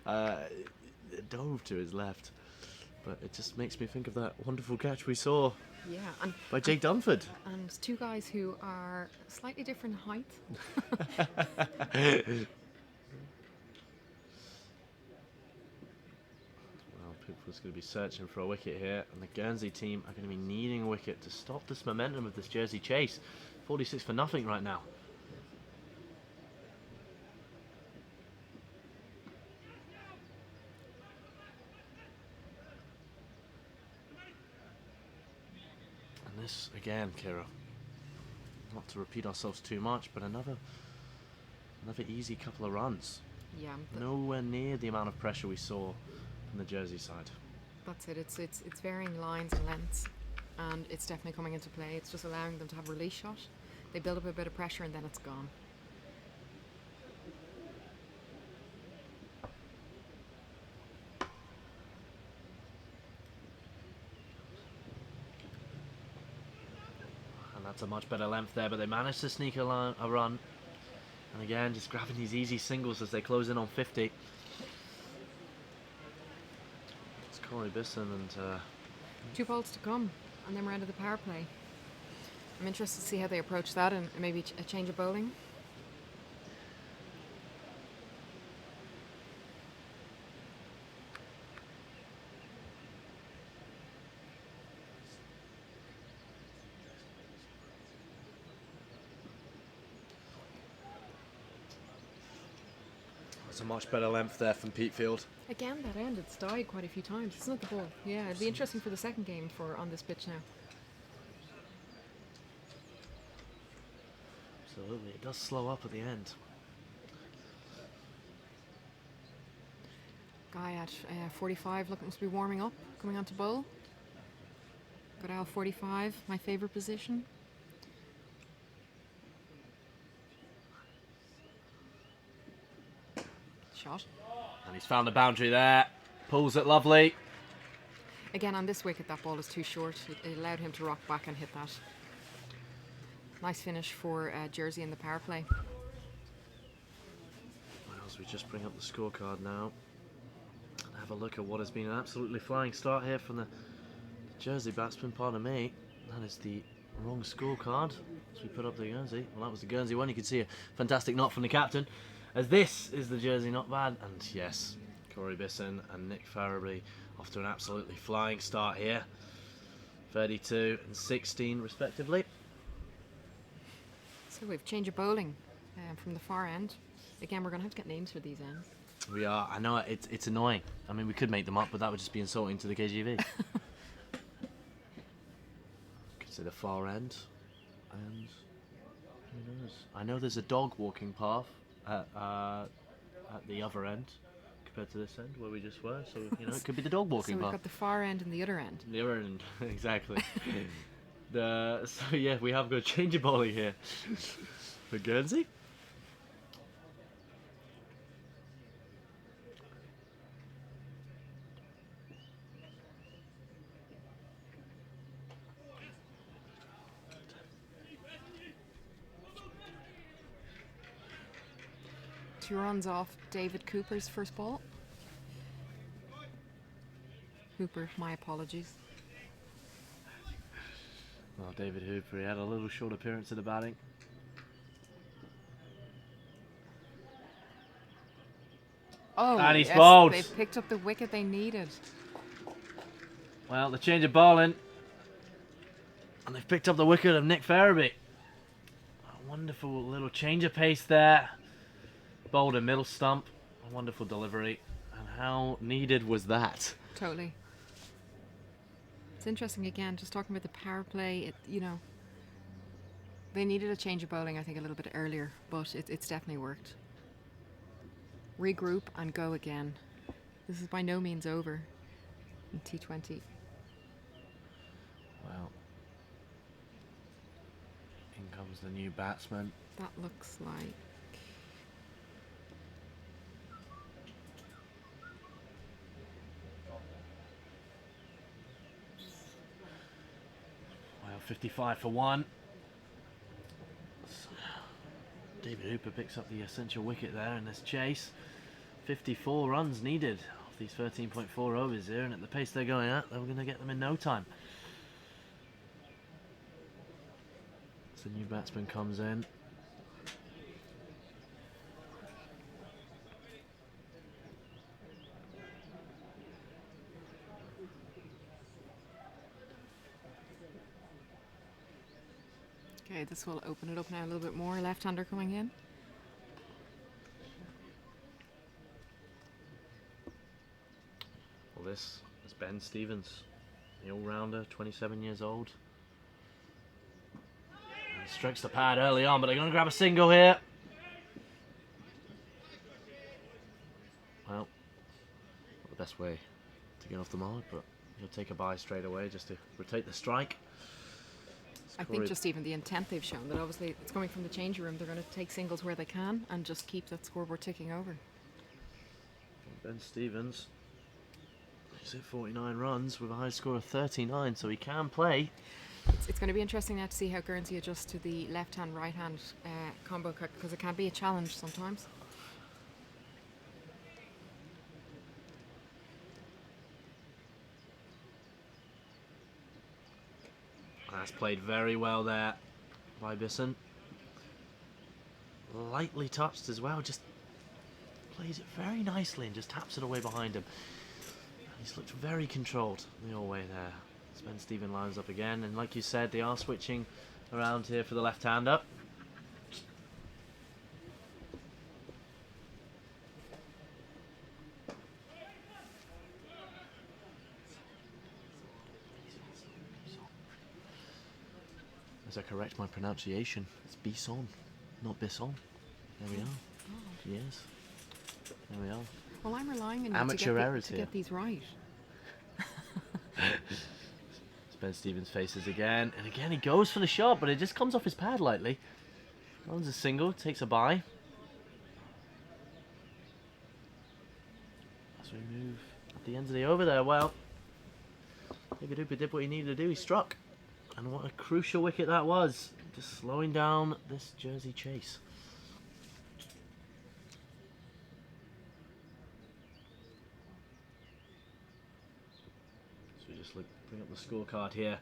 It dove to his left. But it just makes me think of that wonderful catch we saw by Jake Dunford. And 2 guys who are slightly different height. Well, Pickford's going to be searching for a wicket here, and the Guernsey team are going to be needing a wicket to stop this momentum of this Jersey chase. 46 for nothing right now. This again, Kira. Not to repeat ourselves too much, but another easy couple of runs. Yeah. Nowhere near the amount of pressure we saw from the Jersey side. That's it. It's varying lines and lengths, and it's definitely coming into play. It's just allowing them to have a release shot. They build up a bit of pressure, and then it's gone. That's a much better length there, but they managed to sneak a run. And again, just grabbing these easy singles as they close in on 50. It's Corey Bisson and... 2 balls to come, and then we're out of the power play. I'm interested to see how they approach that, and maybe a change of bowling. It's a much better length there from Petefield. Again, that end, it's died quite a few times. It's not the ball. Yeah, it'd be interesting for the second game on this pitch now. Absolutely, it does slow up at the end. Guy at 45 looking to be warming up, coming on to bowl. Got Al 45, my favourite position. shot. And he's found the boundary there. Pulls it lovely. Again, on this wicket, that ball is too short. It allowed him to rock back and hit that. Nice finish for Jersey in the power play. Well, as we just bring up the scorecard now and have a look at what has been an absolutely flying start here from the Jersey batsman, pardon me. That is the wrong scorecard as we put up the Guernsey. Well, that was the Guernsey one. You can see a fantastic knock from the captain, as this is the Jersey not bad. And yes, Corey Bisson and Nick Farabee off to an absolutely flying start here. 32 and 16 respectively. So we've changed of bowling from the far end. Again, we're going to have to get names for these ends. We are. I know it's annoying. I mean, we could make them up, but that would just be insulting to the KGV. Could say the far end, and who knows? I know there's a dog walking path at the other end compared to this end where we just were. So you know, it could be the dog walking So we've path. got the far end and the other end. The other end, exactly. So yeah, we have got a change of bowling here for Guernsey. Two runs off David Cooper's first ball. Hooper, my apologies. Well, David Hooper, he had a little short appearance in the batting. Oh, And he's yes, bowled. they've picked up the wicket they needed. Well, the change of bowling. And they've picked up the wicket of Nick Farabee. A wonderful little change of pace there. Bowled a middle stump. A wonderful delivery. And how needed was that? Totally. It's interesting again, just talking about the power play. You know, they needed a change of bowling, I think, a little bit earlier, but it's definitely worked. Regroup and go again. This is by no means over in T20. Well, in comes the new batsman. That looks like... Well, 55 for one. So, David Hooper picks up the essential wicket there in this chase. 54 runs needed off these 13.4 overs here, and at the pace they're going at, they're going to get them in no time. So the new batsman comes in. Okay, this will open it up now a little bit more. Left-hander coming in. Well, this is Ben Stevens, the all-rounder, 27 years old. He strikes the pad early on, but they're going to grab a single here. Well, not the best way to get off the mark, but he'll take a bye straight away just to rotate the strike. I think just even the intent they've shown, that obviously it's coming from the change room, they're going to take singles where they can and just keep that scoreboard ticking over. Ben Stevens, he's hit 49 runs with a high score of 39, so he can play. It's going to be interesting now to see how Guernsey adjusts to the left-hand, right-hand combo cut, because it can be a challenge sometimes. That's played very well there by Bisson. Lightly touched as well, just plays it very nicely and just taps it away behind him. He's looked very controlled the whole way there. Ben Stevens lines up again, and like you said, they are switching around here for the left-hander. As I correct my pronunciation, it's Bisson, not Bisson. There we are. Oh. Yes. There we are. Well, I'm relying on you Amateur errors to here. get these right. Ben Stevens faces again, and again he goes for the shot, but it just comes off his pad lightly. Runs a single, takes a bye. So we move at the end of the over there. Well, Higuadupa did what he needed to do. He struck. And what a crucial wicket that was. Just slowing down this Jersey chase. So we just bring up the scorecard here.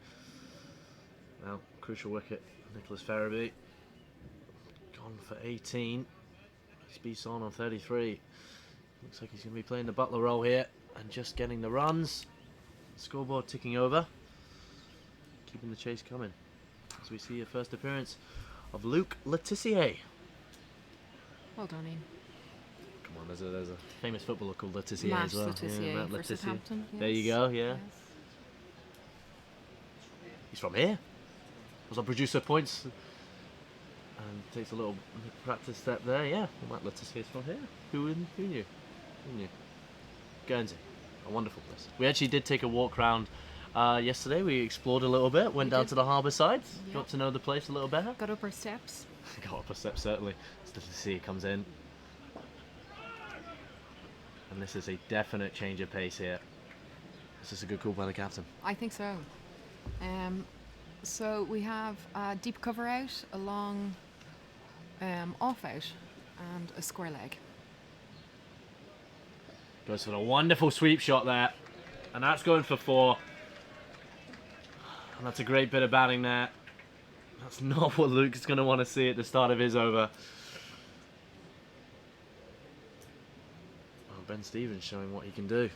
Well, crucial wicket. Nicholas Ferraby gone for 18. It's on 33. Looks like he's going to be playing the butler role here and just getting the runs. Scoreboard ticking over. Keeping the chase coming. As we see a first appearance of Luke Letitia. Well done, Ian. Come on, there's a famous footballer called Letitia Matt as well. Letitia Matt for Letitia. Southampton, There you yes. go, yeah. Yes. He's from here. Was our producer points and takes a little practice step there. Yeah, well, Matt Letitia's from here. Who knew? Who knew? Guernsey, a wonderful place. We actually did take a walk round yesterday. We explored a little bit, went down to the harbour side, got to know the place a little better. Got up our steps. Got up a step, certainly. It's good to see it comes in. And this is a definite change of pace here. This is a good call by the captain. I think so. So we have a deep cover out, a long off out, and a square leg. Goes for a wonderful sweep shot there. And that's going for 4. And that's a great bit of batting there. That's not what Luke's going to want to see at the start of his over. Oh, Ben Stevens showing what he can do.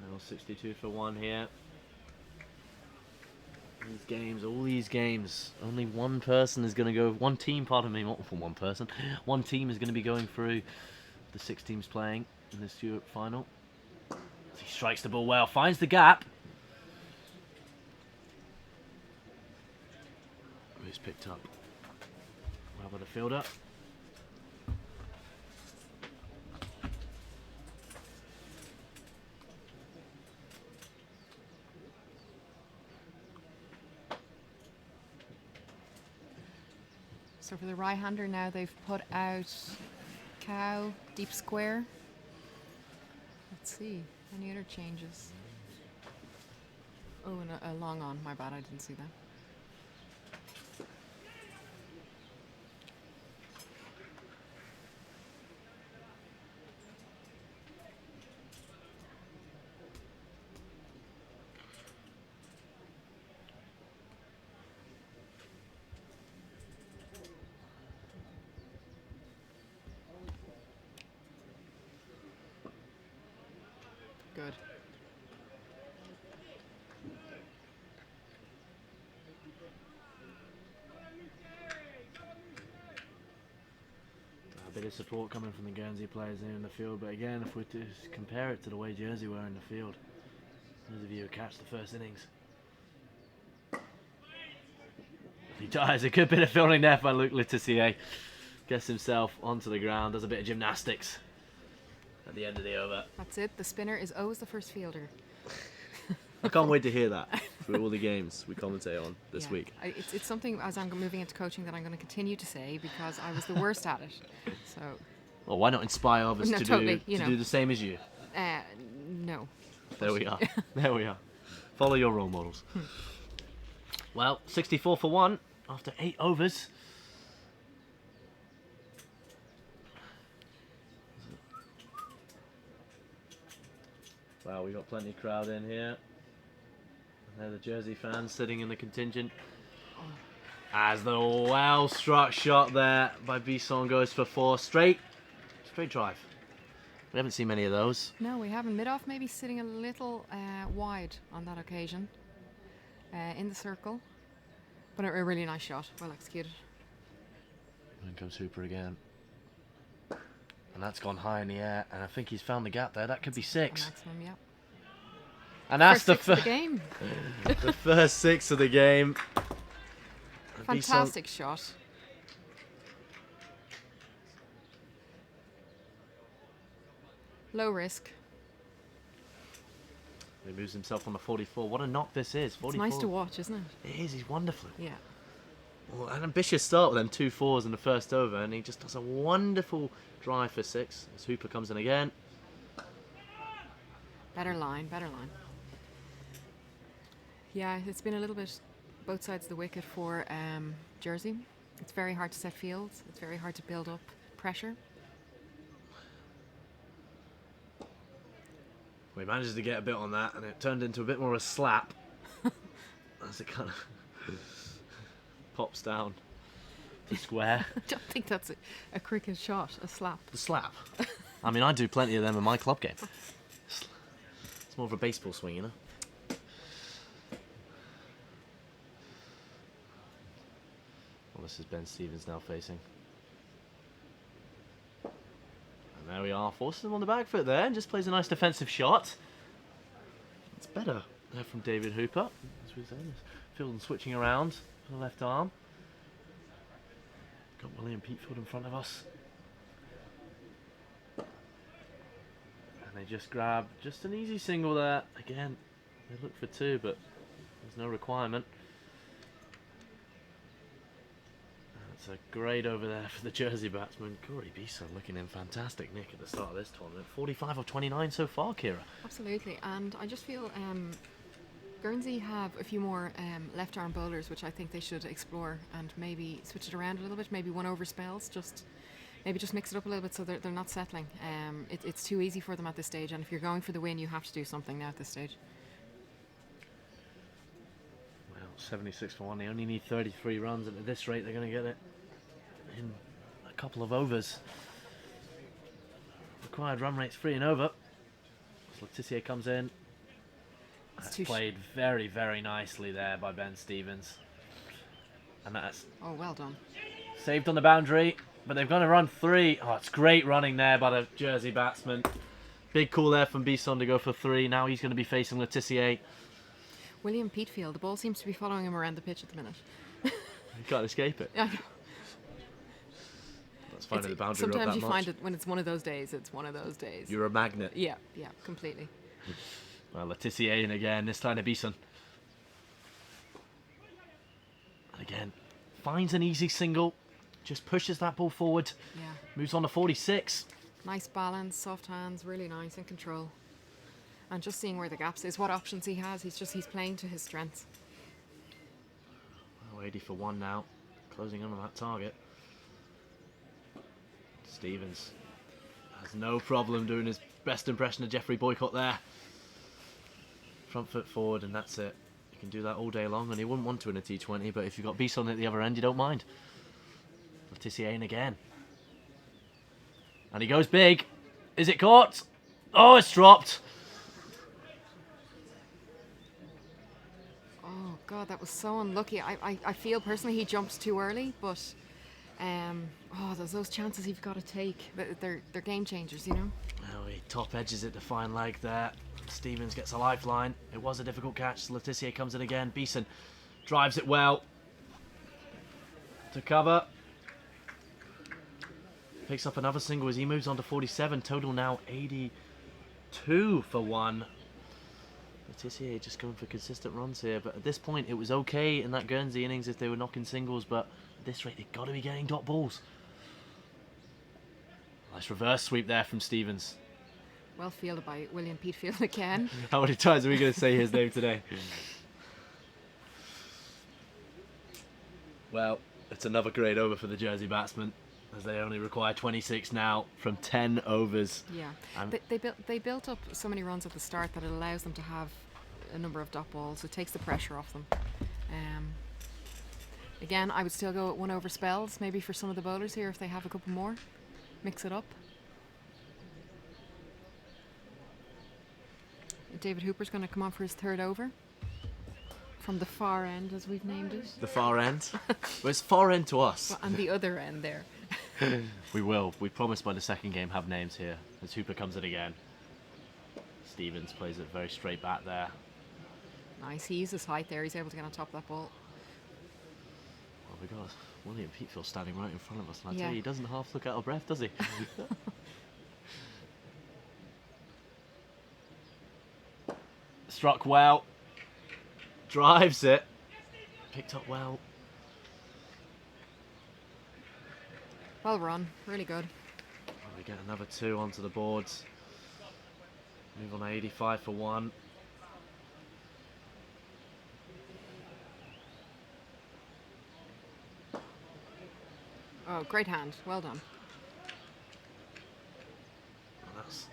Well, 62 for 1 here. All these games, only one person is going to go, one team, pardon me, not for one person, one team is going to be going through the 6 teams playing in this Europe final. He strikes the ball well, finds the gap. Who's picked up? Well by the fielder. So for the right-hander now, they've put out cow, deep square. Let's see, any other changes? Oh, and a long on, my bad, I didn't see that. Good. A bit of support coming from the Guernsey players here in the field, but again, if we just compare it to the way Jersey were in the field, those of you who catch the first innings, he dies. A good bit of fielding there by Luke Letitia. Gets himself onto the ground, does a bit of gymnastics at the end of the over. That's it, the spinner is always the first fielder. I can't wait to hear that for all the games we commentate on this week. It's something, as I'm moving into coaching, that I'm going to continue to say because I was the worst at it. So. Well, why not inspire others to do the same as you? No. There we are. There we are. Follow your role models. Well, 64 for 1 after 8 overs. Wow, we got plenty of crowd in here. And there the Jersey fans sitting in the contingent. As the well-struck shot there by Bisson goes for 4. Straight drive. We haven't seen many of those. No, we haven't. Mid-off maybe sitting a little wide on that occasion. In the circle. But a really nice shot. Well executed. And comes Hooper again. And that's gone high in the air. And I think he's found the gap there. That could be 6. Maximum, yeah. And that's first 6 of the game. The first 6 of the game. Fantastic shot. Low risk. He moves himself on the 44. What a knock this is. 44. It's nice to watch, isn't it? It is. He's wonderful. Yeah. Well, an ambitious start with them 2 4s in the first over, and he just does a wonderful drive for 6 as Hooper comes in again. Better line, better line. Yeah, it's been a little bit both sides of the wicket for Jersey. It's very hard to set fields. It's very hard to build up pressure. We managed to get a bit on that, and it turned into a bit more of a slap as it kind of pops down to square. I don't think that's a cricket shot, a slap. The slap. I mean, I do plenty of them in my club game. It's more of a baseball swing, you know. Well, this is Ben Stevens now facing. And there we are, forces him on the back foot there and just plays a nice defensive shot. It's better there from David Hooper. As we said, Fielden switching around for the left arm. Got William Peatfield in front of us. And they just grab just an easy single there. Again, they look for 2, but there's no requirement. It's a great over there for the Jersey batsman. Corey Beeson looking in fantastic nick at the start of this tournament. 45 of 29 so far, Kira. Absolutely, and I just feel Guernsey have a few more left arm bowlers, which I think they should explore and maybe switch it around a little bit. Maybe 1 over spells, maybe just mix it up a little bit so they're not settling. It's too easy for them at this stage, and if you're going for the win, you have to do something now at this stage. Well, 76 for 1. They only need 33 runs, and at this rate, they're going to get it in a couple of overs. Required run rate's 3 and over. So Letitia comes in. That's played very, very nicely there by Ben Stevens. And that's well done. Saved on the boundary, but they've got to run 3. Oh, it's great running there by the Jersey batsman. Big call there from Beeson to go for 3. Now he's going to be facing Letitia. William Peatfield, the ball seems to be following him around the pitch at the minute. You can't escape it. I know. That's finding the boundary sometimes up that you much. find it when it's one of those days, it's one of those days. You're a magnet. Yeah, completely. Well, Letitia in again, this time to Beeson. And again, finds an easy single, just pushes that ball forward. Yeah. Moves on to 46. Nice balance, soft hands, really nice, in control. And just seeing where the gaps is, what options he has, he's playing to his strengths. Well, 80 for 1 now, closing in on that target. Stevens has no problem doing his best impression of Jeffrey Boycott there. Front foot forward, and that's it. You can do that all day long, and he wouldn't want to in a T20, but if you've got Beeson at the other end, you don't mind. Letitia in again. And he goes big. Is it caught? Oh, it's dropped. Oh, God, that was so unlucky. I feel personally he jumped too early, but there's those chances you've got to take. They're game changers, you know? Oh, he top edges it to fine leg there. Stevens gets a lifeline. It was a difficult catch. Letitia comes in again. Beeson drives it well to cover. Picks up another single as he moves on to 47. Total now 82 for 1. Letitia just going for consistent runs here. But at this point, it was okay in that Guernsey innings if they were knocking singles. But at this rate, they've got to be getting dot balls. Nice reverse sweep there from Stevens. Well fielded by William Peatfield again. How many times are we going to say his name today? Well, it's another great over for the Jersey batsmen, as they only require 26 now from 10 overs. Yeah, they built up so many runs at the start that it allows them to have a number of dot balls. It takes the pressure off them. Again, I would still go at 1 over spells, maybe for some of the bowlers here if they have a couple more. Mix it up. David Hooper's going to come on for his 3rd over. From the far end, as we've named it. The far end? Well, it's far end to us. Well, and the other end there. We will. We promise by the second game have names here. As Hooper comes in again. Stevens plays it very straight back there. Nice. He uses height there. He's able to get on top of that ball. Well, we got William Peatfield standing right in front of us. And I Yeah. tell you, he doesn't half look out of breath, does he? Struck well. Drives it. Picked up well. Well run, really good. We get another 2 onto the boards. Move on 85 for 1. Oh, great hand. Well done. Oh, that's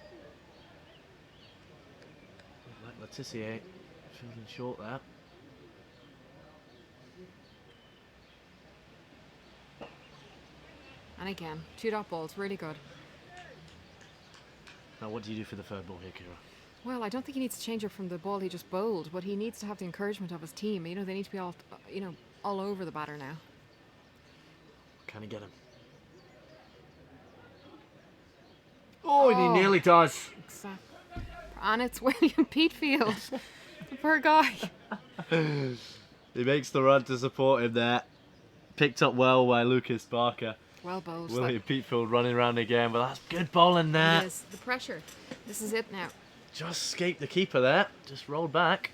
like Letitia feeling short there. And again, 2 dot balls, really good. Now, what do you do for the third ball here, Kira? Well, I don't think he needs to change it from the ball he just bowled, but he needs to have the encouragement of his team. You know, they need to be all, all over the batter now. Can he get him? Oh, and he nearly does. Exactly. And it's William Peatfield. The poor guy. He makes the run to support him there. Picked up well by Lucas Barker. Well bowled. William Peatfield running around again, but that's good bowling there. It is. The pressure. This is it now. Just escaped the keeper there. Just rolled back.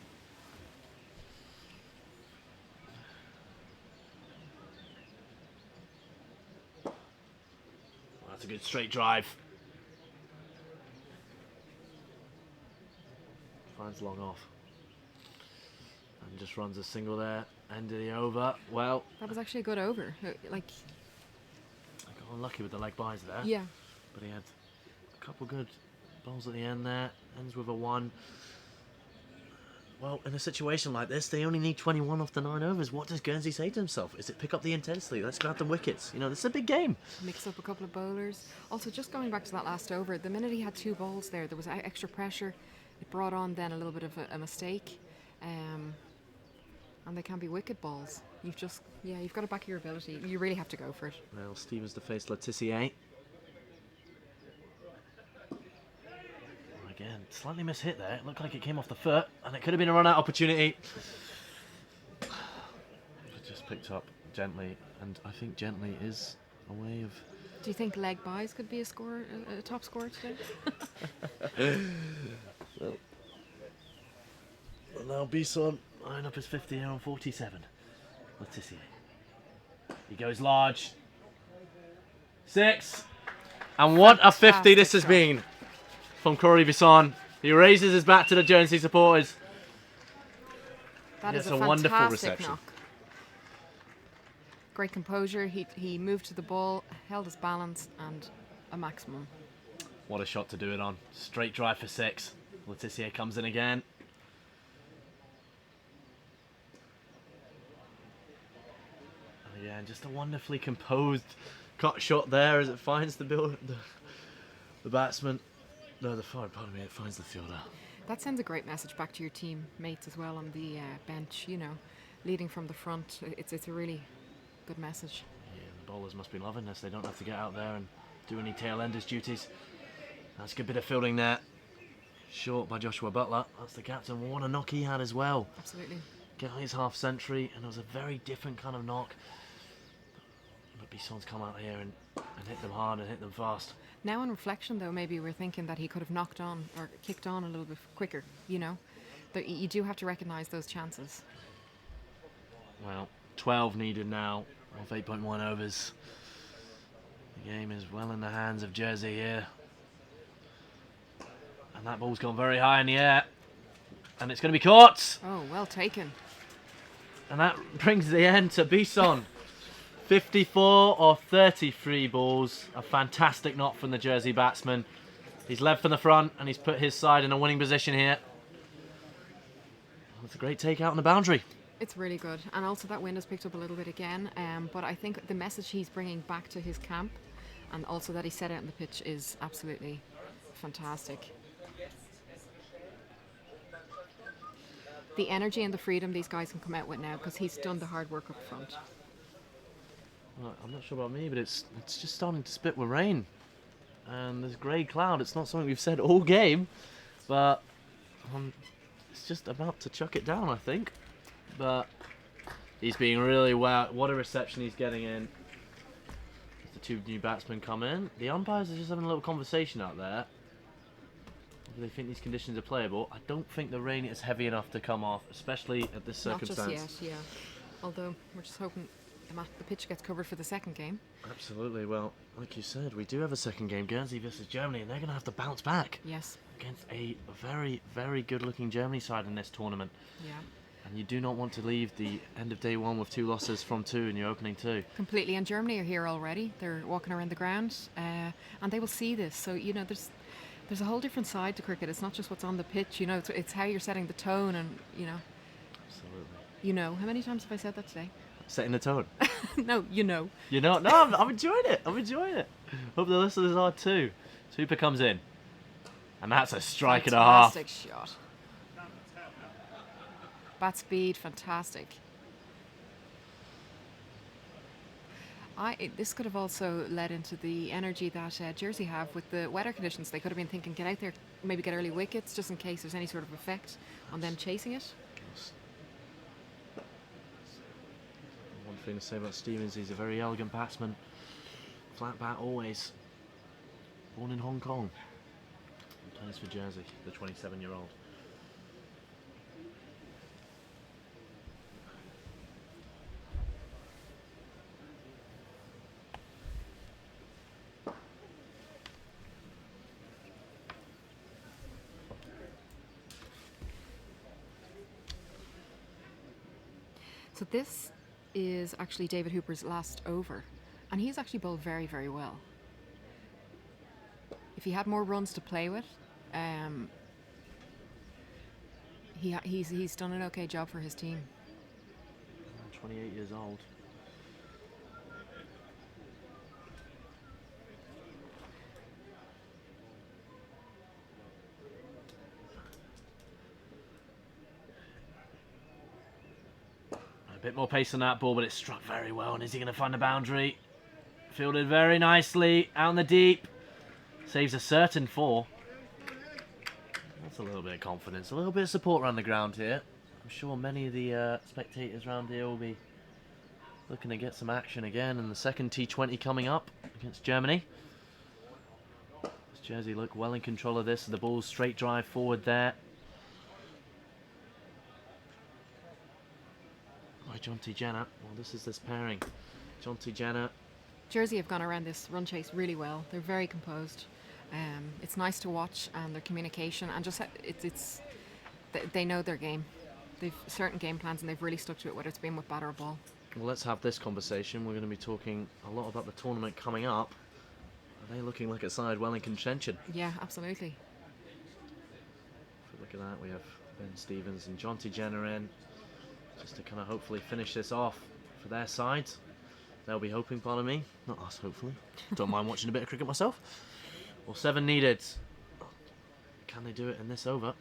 Well, that's a good straight drive. Finds long off. And just runs a single there. End of the over. Well, That was actually a good over. Like, I got unlucky with the leg buys there. yeah. But he had a couple good bowls at the end there. Ends with a 1. Well, in a situation like this, they only need 21 off the 9 overs. What does Guernsey say to himself? Is it pick up the intensity? Let's grab the wickets. You know, this is a big game. Mix up a couple of bowlers. Also, just going back to that last over, the minute he had 2 balls there was extra pressure. It brought on then a little bit of a mistake. And they can be wicket balls. You've got to back your ability. You really have to go for it. Well, Stevens to face Letitia. Again, slightly mishit there. It looked like it came off the foot, and it could have been a run-out opportunity. It just picked up gently, and I think gently is a way of... Do you think leg buys could be a top scorer today? Well, now Bison line up his 50 here on 47. Letitia. He goes large. 6. And what a 50 this has been from Corey Bisson. He raises his bat to the Guernsey supporters. That is It's a wonderful fantastic reception. knock. Great composure. He moved to the ball, held his balance, and a maximum. What a shot to do it on. Straight drive for 6. Letitia comes in again. And again, just a wonderfully composed cut shot there as it finds the batsman. No, pardon me, it finds the fielder. That sends a great message back to your team mates as well on the bench. You know, leading from the front. It's a really good message. Yeah, the bowlers must be loving this. They don't have to get out there and do any tail enders duties. That's a good bit of fielding there. Short by Joshua Butler. That's the captain. What a knock he had as well. Absolutely. Get his half century, and it was a very different kind of knock. But Bisson's come out here and hit them hard and hit them fast. Now on reflection, though, maybe we're thinking that he could have knocked on or kicked on a little bit quicker. You know, but you do have to recognise those chances. Well, 12 needed now of 8.1 overs. The game is well in the hands of Jersey here. And that ball's gone very high in the air. And it's going to be caught. Oh, well taken. And that brings the end to Bisson. 54 of 33 balls. A fantastic knock from the Jersey batsman. He's led from the front and he's put his side in a winning position here. That's a great take out on the boundary. It's really good. And also that wind has picked up a little bit again. But I think the message he's bringing back to his camp and also that he set out on the pitch is absolutely fantastic. The energy and the freedom these guys can come out with now because he's done the hard work up front. Well, I'm not sure about me, but it's just starting to spit with rain. And there's grey cloud. It's not something we've said all game, but it's just about to chuck it down, I think. But he's being really well. What a reception he's getting in. As the 2 new batsmen come in. The umpires are just having a little conversation out there. They think these conditions are playable. I don't think the rain is heavy enough to come off, especially at this circumstance. Not just yet, yeah. Although we're just hoping the pitch gets covered for the second game. Absolutely. Well, like you said, we do have a second game, Guernsey versus Germany, and they're going to have to bounce back. Yes. Against a very, very good-looking Germany side in this tournament. Yeah. And you do not want to leave the end of day one with 2 losses from 2 in your opening 2. Completely. And Germany are here already. They're walking around the ground, and they will see this. So, you know, there's a whole different side to cricket. It's not just what's on the pitch, you know, it's how you're setting the tone and, you know. Absolutely. You know. How many times have I said that today? Setting the tone. No, you know. You know? No, I'm enjoying it. I'm enjoying it. Hope the listeners are too. Super comes in. And that's a strike and a half. Fantastic shot. Bat speed, fantastic. This could have also led into the energy that Jersey have with the weather conditions. They could have been thinking, get out there, maybe get early wickets, just in case there's any sort of effect on them chasing it. One thing to say about Stevens, he's a very elegant batsman. Flat bat always. Born in Hong Kong. And plays for Jersey, the 27-year-old. So this is actually David Hooper's last over, and he's actually bowled very, very well. If he had more runs to play with, he's done an okay job for his team. 28 years old. A bit more pace on that ball, but it struck very well. And is he going to find the boundary? Fielded very nicely, out in the deep. Saves a certain 4. That's a little bit of confidence, a little bit of support around the ground here. I'm sure many of the spectators around here will be looking to get some action again. And the second T20 coming up against Germany. Does Jersey look well in control of this? The ball's straight drive forward there. By Jonty Jenner. Well, this is this pairing. Jonty Jenner. Jersey have gone around this run chase really well. They're very composed. It's nice to watch, and their communication, and just they know their game. They've certain game plans, and they've really stuck to it, whether it's been with bat or ball. Well, let's have this conversation. We're going to be talking a lot about the tournament coming up. Are they looking like a side well in contention? Yeah, absolutely. If we look at that, we have Ben Stevens and Jonty Jenner in, just to kind of hopefully finish this off for their sides. They'll be hoping, pardon me, not us, hopefully. Don't mind watching a bit of cricket myself. Well, 7 needed. Can they do it in this over?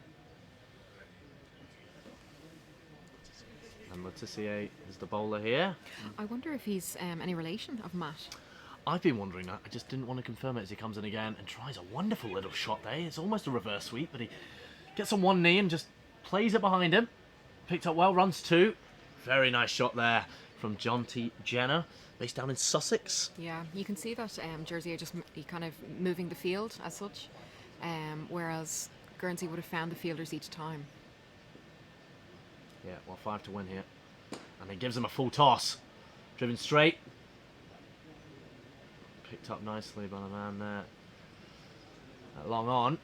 And Letitia is the bowler here. I wonder if he's any relation of Matt. I've been wondering that. I just didn't want to confirm it as he comes in again and tries a wonderful little shot there. It's almost a reverse sweep, but he gets on one knee and just plays it behind him. Picked up well, runs 2. Very nice shot there from Jonty Jenner, based down in Sussex. Yeah, you can see that Jersey are just kind of moving the field as such, whereas Guernsey would have found the fielders each time. Yeah, well, 5 to win here. And he gives him a full toss. Driven straight. Picked up nicely by the man there. Long on.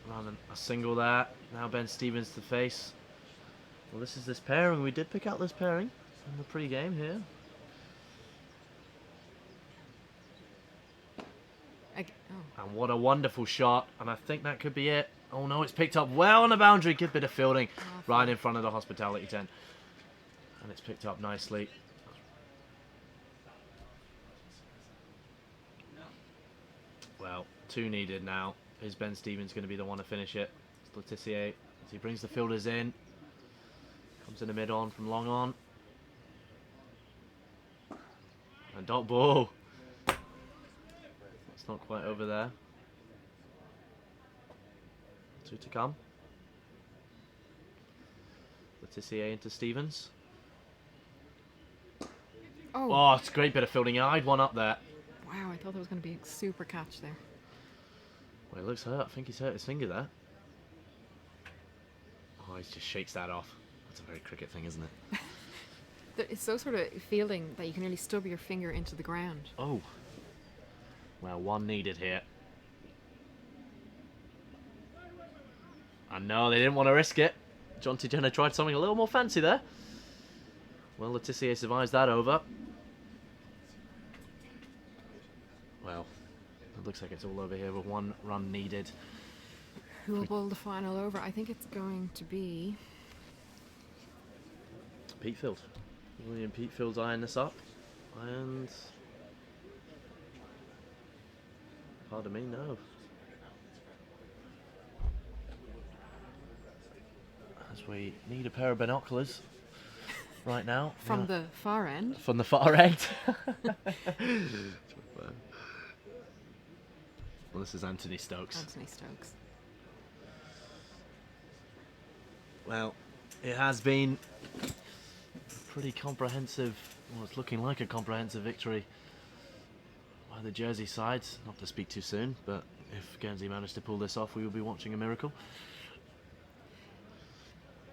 Rather than a single there. Now Ben Stevens to face. Well, this is this pairing. We did pick out this pairing in the pre-game here. And what a wonderful shot. And I think that could be it. Oh no, it's picked up well on the boundary. Good bit of fielding right in front of the hospitality tent. And it's picked up nicely. Well, 2 needed now. Is Ben Stevens going to be the one to finish it? It's Letitia as he brings the fielders in. Comes in the mid-on from long on. And dot ball. It's not quite over there. 2 to come. Letitia into Stevens. Oh, it's a great bit of fielding. I'd one up there. Wow, I thought there was going to be a super catch there. Well, it looks hurt. I think he's hurt his finger there. Oh, he just shakes that off. That's a very cricket thing, isn't it? It's so sort of feeling that you can really stub your finger into the ground. Oh. Well, one needed here. And no, they didn't want to risk it. John T. Jenner tried something a little more fancy there. Well, Letitia survives that over. Well, it looks like it's all over here with one run needed. Who will bowl the final over? I think it's going to be Peatfield. William Peatfield's eyeing this up. And... pardon me, no. As we need a pair of binoculars right now. from the far end. From the far end. Well, this is Anthony Stokes. Anthony Stokes. Well, it has been a pretty comprehensive, well, it's looking like a comprehensive victory by the Jersey side. Not to speak too soon, but if Guernsey managed to pull this off, we will be watching a miracle.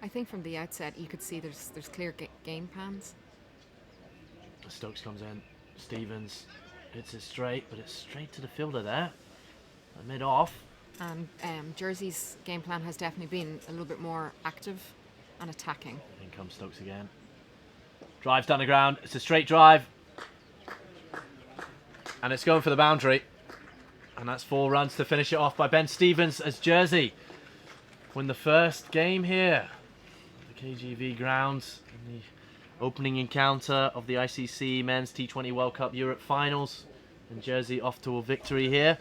I think from the outset you could see there's clear game plans. Stokes comes in, Stevens hits it straight, but it's straight to the fielder there, mid off. And Jersey's game plan has definitely been a little bit more active and attacking. In comes Stokes again. Drives down the ground, it's a straight drive. And it's going for the boundary. And that's 4 runs to finish it off by Ben Stevens as Jersey win the first game here. The KGV grounds in the opening encounter of the ICC Men's T20 World Cup Europe Finals. And Jersey off to a victory here.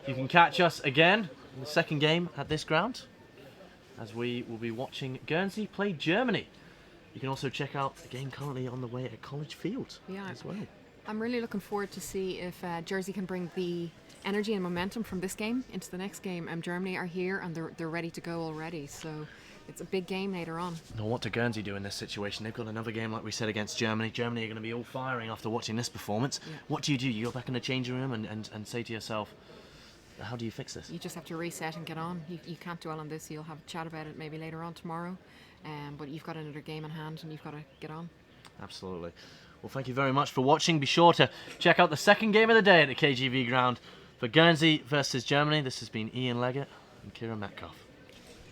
You can catch us again in the second game at this ground as we will be watching Guernsey play Germany. You can also check out the game currently on the way at College Field as well. I'm really looking forward to see if Jersey can bring the energy and momentum from this game into the next game. Germany are here and they're ready to go already, so it's a big game later on. Now, what do Guernsey do in this situation? They've got another game, like we said, against Germany. Germany are going to be all firing after watching this performance. Yeah. What do? You go back in the changing room and say to yourself, how do you fix this? You just have to reset and get on. You can't dwell on this. You'll have a chat about it maybe later on tomorrow, but you've got another game in hand and you've got to get on. Absolutely. Well, thank you very much for watching. Be sure to check out the second game of the day at the KGV ground for Guernsey versus Germany. This has been Ian Leggett and Kieran Metcalf.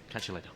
Catch you later.